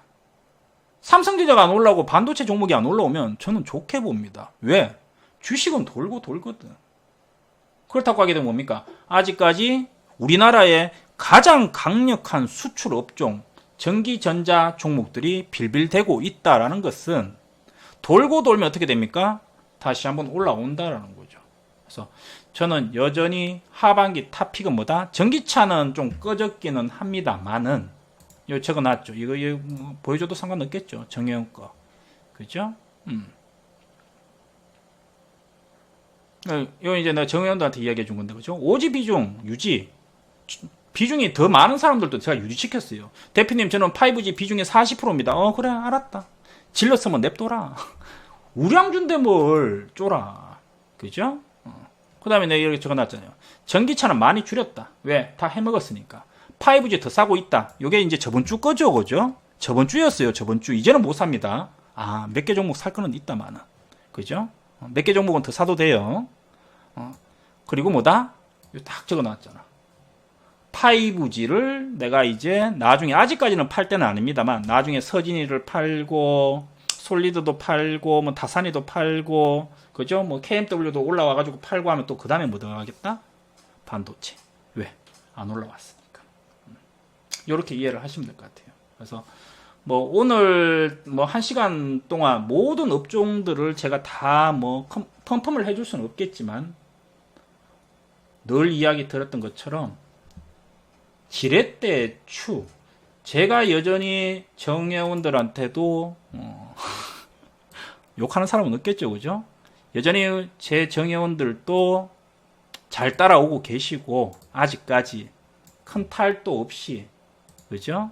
삼성전자가 안 올라오고 반도체 종목이 안 올라오면 저는 좋게 봅니다. 왜? 주식은 돌고 돌거든. 그렇다고 하게 되면 뭡니까? 아직까지 우리나라의 가장 강력한 수출 업종, 전기전자 종목들이 빌빌대고 있다라는 것은 돌고 돌면 어떻게 됩니까? 다시 한번 올라온다라는 거죠. 그래서 저는 여전히 하반기 탑픽은 뭐다? 전기차는 좀 꺼졌기는 합니다만은 요 적어놨죠. 이거 보여줘도 상관없겠죠. 정혜영 거. 그죠? 요 이제 내가 정혜원들한테 이야기해 준 건데, 그죠? 오지 비중 유지. 비중이 더 많은 사람들도 제가 유지시켰어요. 대표님, 저는 5G 비중이 40%입니다. 그래, 알았다. 질렀으면 냅둬라. 우량준데 뭘 쫄아. 그죠? 그 다음에 내가 이렇게 적어놨잖아요. 전기차는 많이 줄였다. 왜? 다 해먹었으니까. 5G 더 싸고 있다. 요게 이제 저번 주 거죠, 그죠? 저번 주였어요, 저번 주. 이제는 못 삽니다. 몇 개 종목 살 거는 있다마는. 그죠? 몇 개 종목은 더 사도 돼요. 그리고 뭐다? 이거 딱 적어 놨잖아. 5G를 내가 이제 나중에, 아직까지는 팔 때는 아닙니다만, 나중에 서진이를 팔고, 솔리드도 팔고, 뭐 다산이도 팔고, 그죠? 뭐 KMW도 올라와가지고 팔고 하면 또 그 다음에 뭐 들어가겠다? 반도체. 왜? 안 올라왔으니까. 이렇게 이해를 하시면 될 것 같아요. 그래서 뭐 오늘 뭐 1시간 동안 모든 업종들을 제가 다 뭐 펌펌을 해줄 수는 없겠지만 늘 이야기 들었던 것처럼 지렛대 추, 제가 여전히 정회원들한테도 욕하는 사람은 없겠죠, 그죠? 여전히 제 정회원들도 잘 따라오고 계시고 아직까지 큰 탈도 없이, 그죠?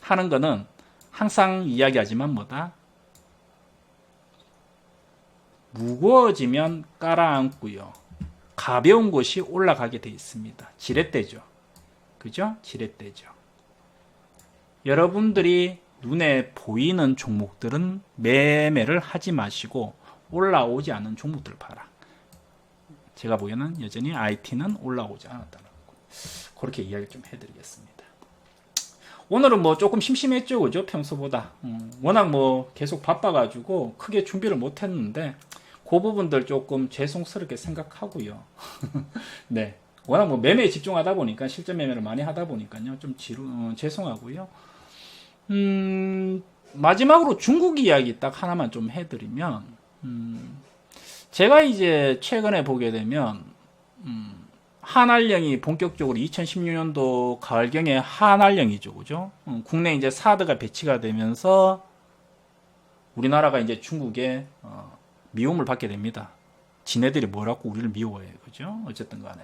하는 거는 항상 이야기하지만 뭐다? 무거워지면 깔아앉고요. 가벼운 것이 올라가게 돼 있습니다. 지렛대죠. 그죠? 지렛대죠. 여러분들이 눈에 보이는 종목들은 매매를 하지 마시고 올라오지 않은 종목들을 봐라. 제가 보기에는 여전히 IT는 올라오지 않았다는 거. 그렇게 이야기 좀 해드리겠습니다. 오늘은 뭐 조금 심심했죠, 그죠? 평소보다. 워낙 뭐 계속 바빠가지고 크게 준비를 못했는데 그 부분들 조금 죄송스럽게 생각하고요. 네. 워낙 뭐 매매에 집중하다 보니까, 실전 매매를 많이 하다 보니까요. 좀 죄송하고요. 마지막으로 중국 이야기 딱 하나만 좀 해드리면, 제가 이제 최근에 보게 되면, 한알령이 본격적으로 2016년도 가을경에 한알령이죠, 그죠? 국내 이제 사드가 배치가 되면서 우리나라가 이제 중국에 미움을 받게 됩니다. 지네들이 뭐라고 우리를 미워해, 그죠? 어쨌든 간에.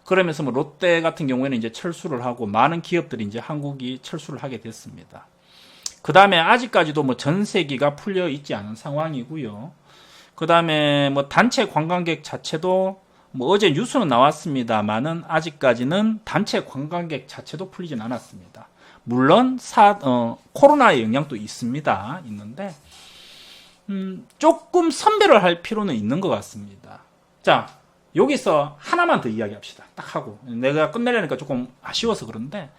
그러면서 뭐 롯데 같은 경우에는 이제 철수를 하고 많은 기업들이 이제 한국이 철수를 하게 됐습니다. 그 다음에 아직까지도 뭐 전세기가 풀려 있지 않은 상황이고요. 그 다음에 뭐 단체 관광객 자체도 뭐 어제 뉴스는 나왔습니다만은 아직까지는 단체 관광객 자체도 풀리진 않았습니다. 물론 코로나의 영향도 있는데 조금 선별을 할 필요는 있는 것 같습니다. 자, 여기서 하나만 더 이야기합시다. 딱 하고. 내가 끝내려니까 조금 아쉬워서 그런데,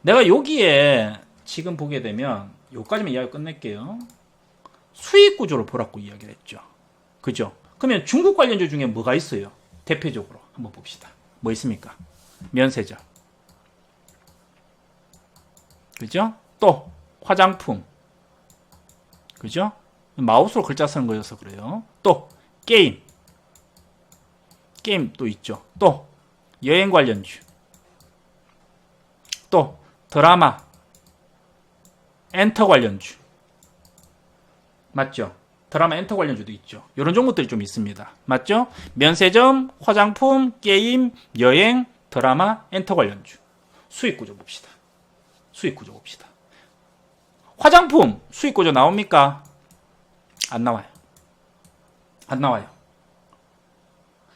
내가 여기에 지금 보게 되면, 여기까지만 이야기 끝낼게요. 수익 구조를 보라고 이야기를 했죠. 그죠? 그러면 중국 관련주 중에 뭐가 있어요? 대표적으로 한번 봅시다. 뭐 있습니까? 면세점. 그죠? 또 화장품. 그죠? 마우스로 글자 쓰는 거여서 그래요. 또 게임. 게임 또 있죠. 또 여행 관련주. 또 드라마. 엔터 관련주. 맞죠? 드라마 엔터 관련주도 있죠. 이런 종목들이 좀 있습니다. 맞죠? 면세점, 화장품, 게임, 여행, 드라마, 엔터 관련주. 수익 구조 봅시다. 수익 구조 봅시다. 화장품 수익 구조 나옵니까? 안 나와요. 안 나와요.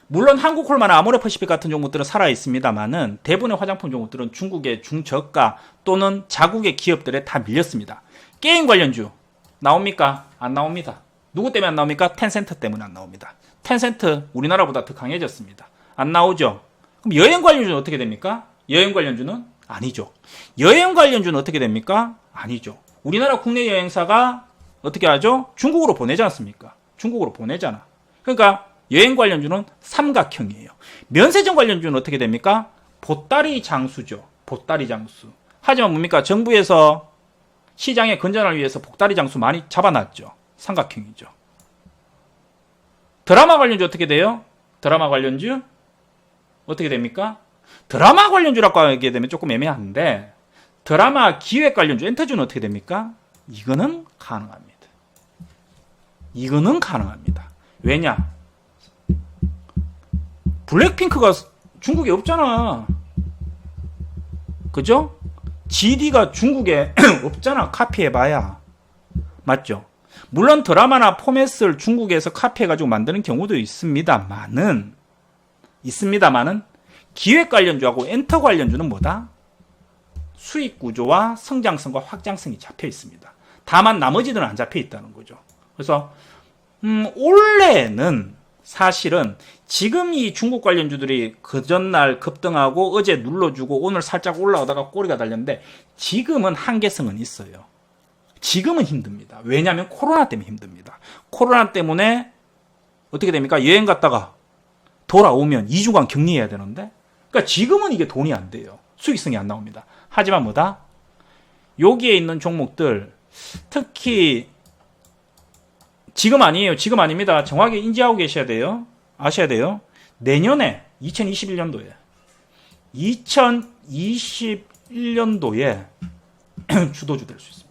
물론 한국홀마나 아모레퍼시픽 같은 종목들은 살아 있습니다만은 대부분의 화장품 종목들은 중국의 중저가 또는 자국의 기업들에 다 밀렸습니다. 게임 관련주 나옵니까? 안 나옵니다. 누구 때문에 안 나옵니까? 텐센트 때문에 안 나옵니다. 텐센트 우리나라보다 더 강해졌습니다. 안 나오죠. 그럼 여행 관련주는 어떻게 됩니까? 여행 관련주는 아니죠. 여행 관련주는 어떻게 됩니까? 아니죠. 우리나라 국내 여행사가 어떻게 하죠? 중국으로 보내지 않습니까? 중국으로 보내잖아. 그러니까 여행 관련주는 삼각형이에요. 면세점 관련주는 어떻게 됩니까? 보따리 장수죠. 보따리 장수. 하지만 뭡니까? 정부에서 시장의 건전을 위해서 보따리 장수 많이 잡아놨죠. 삼각형이죠. 드라마 관련주 어떻게 돼요? 드라마 관련주 어떻게 됩니까? 드라마 관련주라고 하게 되면 조금 애매한데 드라마 기획 관련주 엔터주는 어떻게 됩니까? 이거는 가능합니다. 이거는 가능합니다. 왜냐? 블랙핑크가 중국에 없잖아. 그죠? GD가 중국에 없잖아. 카피해봐야. 맞죠? 물론 드라마나 포맷을 중국에서 카피해가지고 만드는 경우도 있습니다만은 기획 관련주하고 엔터 관련주는 뭐다? 수익 구조와 성장성과 확장성이 잡혀 있습니다. 다만 나머지들은 안 잡혀 있다는 거죠. 그래서 올해는 사실은 지금 이 중국 관련주들이 그 전날 급등하고 어제 눌러주고 오늘 살짝 올라오다가 꼬리가 달렸는데 지금은 한계성은 있어요. 지금은 힘듭니다. 왜냐하면 코로나 때문에 힘듭니다. 코로나 때문에 어떻게 됩니까? 여행 갔다가 돌아오면 2주간 격리해야 되는데 그러니까 지금은 이게 돈이 안 돼요. 수익성이 안 나옵니다. 하지만 뭐다? 여기에 있는 종목들 특히 지금 아니에요. 지금 아닙니다. 정확히 인지하고 계셔야 돼요. 아셔야 돼요. 내년에 2021년도에 주도주 될 수 있습니다.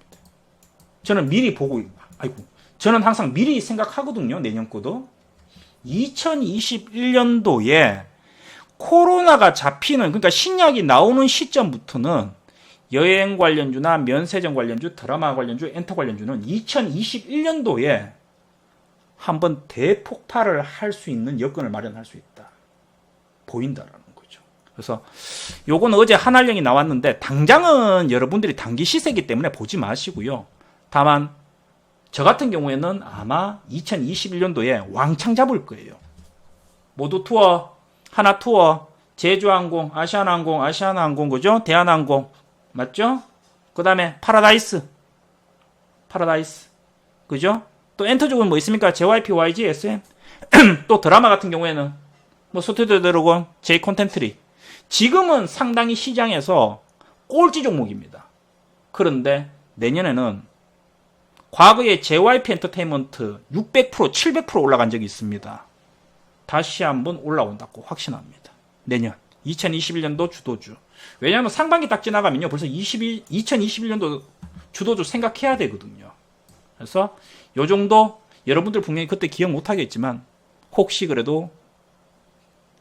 저는 미리 보고 저는 항상 미리 생각하거든요. 내년 거도. 2021년도에 코로나가 잡히는 그러니까 신약이 나오는 시점부터는 여행 관련주나 면세점 관련주, 드라마 관련주, 엔터 관련주는 2021년도에 한번 대폭발을 할 수 있는 여건을 마련할 수 있다. 보인다라는 거죠. 그래서 요건 어제 한알령이 나왔는데 당장은 여러분들이 단기 시세이기 때문에 보지 마시고요. 다만 저 같은 경우에는 아마 2021년도에 왕창 잡을 거예요. 모두 투어, 하나 투어, 제주항공, 아시아나항공, 그죠? 대한항공, 맞죠? 그 다음에 파라다이스, 그죠? 또 엔터 쪽은 뭐 있습니까? JYP, YG, SM. 또 드라마 같은 경우에는 뭐 스튜디오 드래곤, J 콘텐트리. 지금은 상당히 시장에서 꼴찌 종목입니다. 그런데 내년에는 과거에 JYP 엔터테인먼트 600%, 700% 올라간 적이 있습니다. 다시 한번 올라온다고 확신합니다. 내년 2021년도 주도주. 왜냐하면 상반기 딱 지나가면요. 벌써 2021년도 주도주 생각해야 되거든요. 그래서 요 정도 여러분들 분명히 그때 기억 못 하겠지만 혹시 그래도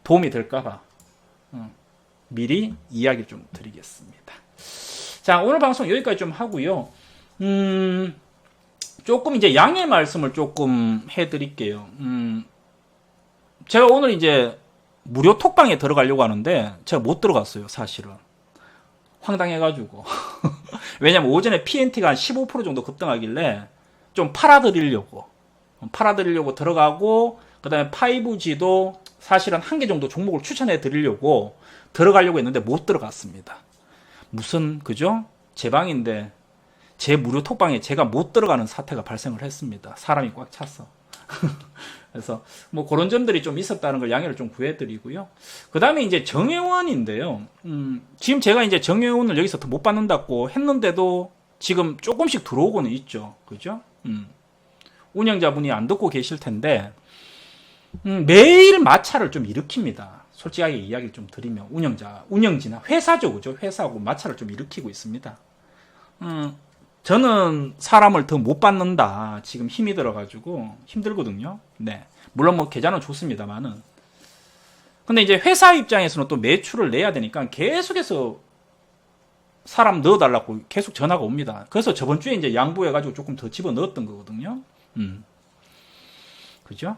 도움이 될까봐 미리 이야기를 좀 드리겠습니다. 자, 오늘 방송 여기까지 좀 하고요. 조금 이제 양해 말씀을 조금 해드릴게요. 제가 오늘 이제 무료 톡방에 들어가려고 하는데 제가 못 들어갔어요, 사실은. 황당해가지고. 왜냐면 오전에 PNT가 한 15% 정도 급등하길래 좀 팔아드리려고. 팔아드리려고 들어가고, 그 다음에 5G도 사실은 한 개 정도 종목을 추천해 드리려고 들어가려고 했는데 못 들어갔습니다. 무슨, 그죠? 제 방인데, 제 무료 톡방에 제가 못 들어가는 사태가 발생을 했습니다. 사람이 꽉 찼어. 그래서 뭐 그런 점들이 좀 있었다는 걸 양해를 좀 구해드리고요. 그 다음에 이제 정회원인데요. 지금 제가 이제 정회원을 여기서 더 못 받는다고 했는데도 지금 조금씩 들어오고는 있죠. 그죠? 운영자분이 안 듣고 계실 텐데, 매일 마찰을 좀 일으킵니다. 솔직하게 이야기를 좀 드리면, 운영지나 회사죠. 그죠? 회사하고 마찰을 좀 일으키고 있습니다. 저는 사람을 더 못 받는다. 지금 힘이 들어가지고 힘들거든요. 네. 물론 뭐 계좌는 좋습니다만은. 근데 이제 회사 입장에서는 또 매출을 내야 되니까 계속해서 사람 넣어달라고 계속 전화가 옵니다. 그래서 저번 주에 이제 양보해가지고 조금 더 집어 넣었던 거거든요. 그죠?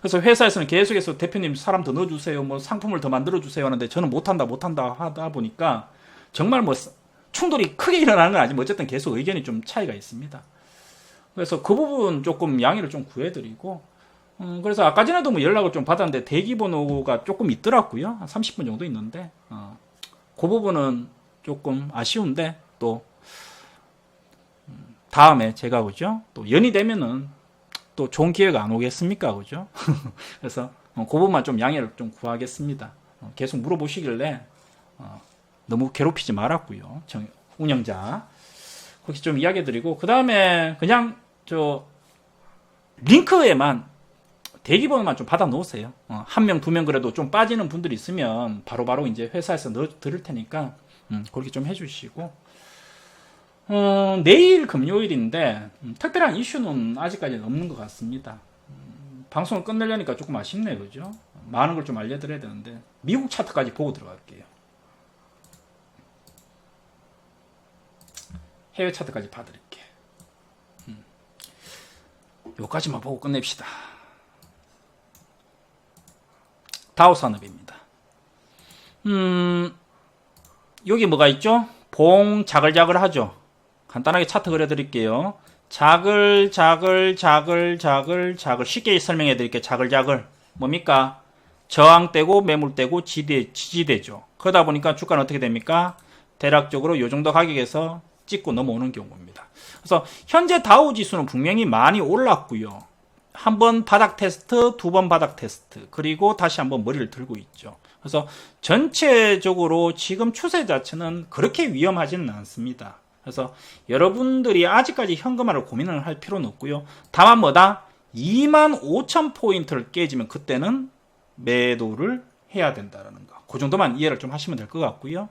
그래서 회사에서는 계속해서 대표님 사람 더 넣어주세요. 뭐 상품을 더 만들어주세요 하는데 저는 못한다 하다 보니까 정말 뭐 충돌이 크게 일어나는 건 아니지만 어쨌든 계속 의견이 좀 차이가 있습니다. 그래서 그 부분 조금 양해를 좀 구해드리고, 그래서 아까 전에도 뭐 연락을 좀 받았는데 대기번호가 조금 있더라고요. 한 30분 정도 있는데, 그 부분은 조금 아쉬운데, 또, 다음에 제가, 그죠? 또 연이 되면은 또 좋은 기회가 안 오겠습니까? 그죠? 그래서 그 부분만 좀 양해를 좀 구하겠습니다. 계속 물어보시길래, 너무 괴롭히지 말았고요. 운영자. 그렇게 좀 이야기 드리고, 그 다음에 그냥 링크에만 대기번호만 좀 받아 놓으세요. 한 명, 두 명 그래도 좀 빠지는 분들이 있으면 바로바로 이제 회사에서 넣어 드릴 테니까, 그렇게 좀 해주시고, 내일 금요일인데, 특별한 이슈는 아직까지는 없는 것 같습니다. 방송을 끝내려니까 조금 아쉽네, 그죠? 많은 걸 좀 알려드려야 되는데, 미국 차트까지 보고 들어갈게요. 해외 차트까지 봐드릴게. 요까지만 보고 끝냅시다. 다우산업입니다. 여기 뭐가 있죠? 봉 자글자글 하죠. 간단하게 차트 그려드릴게요. 자글 쉽게 설명해 드릴게요. 자글자글 뭡니까? 저항대고 매물대고 지지대죠. 그러다 보니까 주가는 어떻게 됩니까? 대략적으로 요 정도 가격에서 찍고 넘어오는 경우입니다. 그래서 현재 다우 지수는 분명히 많이 올랐고요. 한 번 바닥 테스트, 두 번 바닥 테스트, 그리고 다시 한번 머리를 들고 있죠. 그래서 전체적으로 지금 추세 자체는 그렇게 위험하지는 않습니다. 그래서 여러분들이 아직까지 현금화를 고민을 할 필요는 없고요. 다만 뭐다? 25,000포인트를 깨지면 그때는 매도를 해야 된다는 거. 그 정도만 이해를 좀 하시면 될 것 같고요.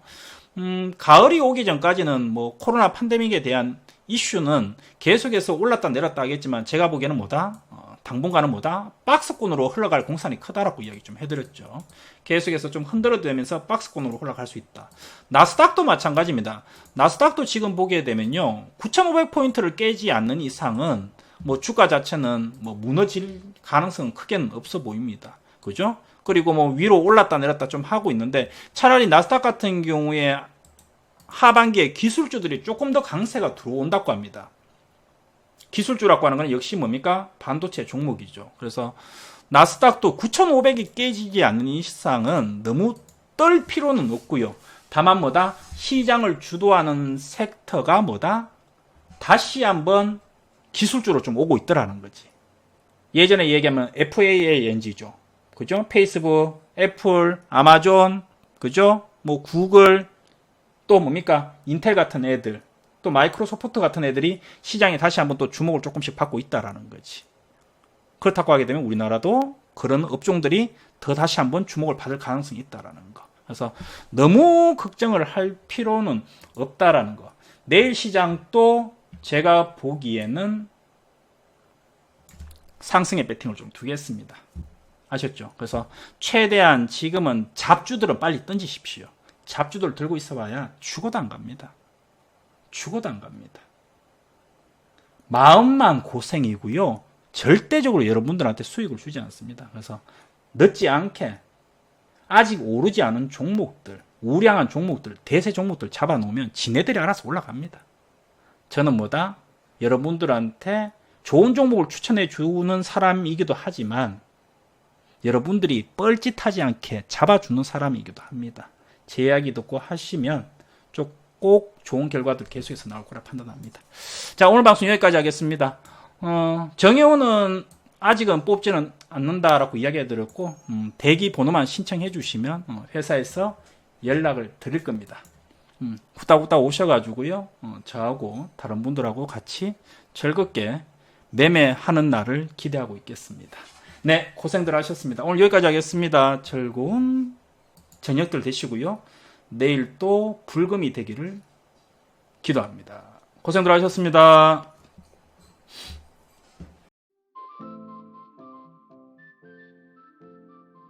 가을이 오기 전까지는 뭐 코로나 팬데믹에 대한 이슈는 계속해서 올랐다 내렸다 하겠지만 제가 보기에는 뭐다? 당분간은 뭐다? 박스권으로 흘러갈 공산이 크다라고 이야기 좀 해드렸죠. 계속해서 좀 흔들어대면서 박스권으로 흘러갈 수 있다. 나스닥도 마찬가지입니다. 나스닥도 지금 보게 되면요. 9,500포인트를 깨지 않는 이상은 뭐 주가 자체는 뭐 무너질 가능성은 크게는 없어 보입니다. 그죠? 그리고 뭐 위로 올랐다 내렸다 좀 하고 있는데 차라리 나스닥 같은 경우에 하반기에 기술주들이 조금 더 강세가 들어온다고 합니다. 기술주라고 하는 건 역시 뭡니까? 반도체 종목이죠. 그래서 나스닥도 9,500이 깨지지 않는 이상은 너무 떨 필요는 없고요. 다만 뭐다? 시장을 주도하는 섹터가 뭐다? 다시 한번 기술주로 좀 오고 있더라는 거지. 예전에 얘기하면 FAANG죠. 그죠? 페이스북, 애플, 아마존, 그죠? 뭐 구글, 또 뭡니까? 인텔 같은 애들, 또 마이크로소프트 같은 애들이 시장에 다시 한번 또 주목을 조금씩 받고 있다라는 거지. 그렇다고 하게 되면 우리나라도 그런 업종들이 더 다시 한번 주목을 받을 가능성이 있다라는 거. 그래서 너무 걱정을 할 필요는 없다라는 거. 내일 시장도 제가 보기에는 상승의 배팅을 좀 두겠습니다. 아셨죠? 그래서 최대한 지금은 잡주들은 빨리 던지십시오. 잡주들 들고 있어봐야 죽어도 안 갑니다. 죽어도 안 갑니다. 마음만 고생이고요. 절대적으로 여러분들한테 수익을 주지 않습니다. 그래서 늦지 않게 아직 오르지 않은 종목들, 우량한 종목들, 대세 종목들 잡아놓으면 지네들이 알아서 올라갑니다. 저는 뭐다? 여러분들한테 좋은 종목을 추천해 주는 사람이기도 하지만 여러분들이 뻘짓하지 않게 잡아주는 사람이기도 합니다. 제 이야기 듣고 하시면 꼭 좋은 결과들 계속해서 나올 거라 판단합니다. 자, 오늘 방송 여기까지 하겠습니다. 정혜원은 아직은 뽑지는 않는다라고 이야기 드렸고 대기 번호만 신청해 주시면 회사에서 연락을 드릴 겁니다. 후딱후딱 오셔가지고요, 저하고 다른 분들하고 같이 즐겁게 매매하는 날을 기대하고 있겠습니다. 네, 고생들 하셨습니다. 오늘 여기까지 하겠습니다. 즐거운 저녁들 되시고요. 내일 또 불금이 되기를 기도합니다. 고생들 하셨습니다.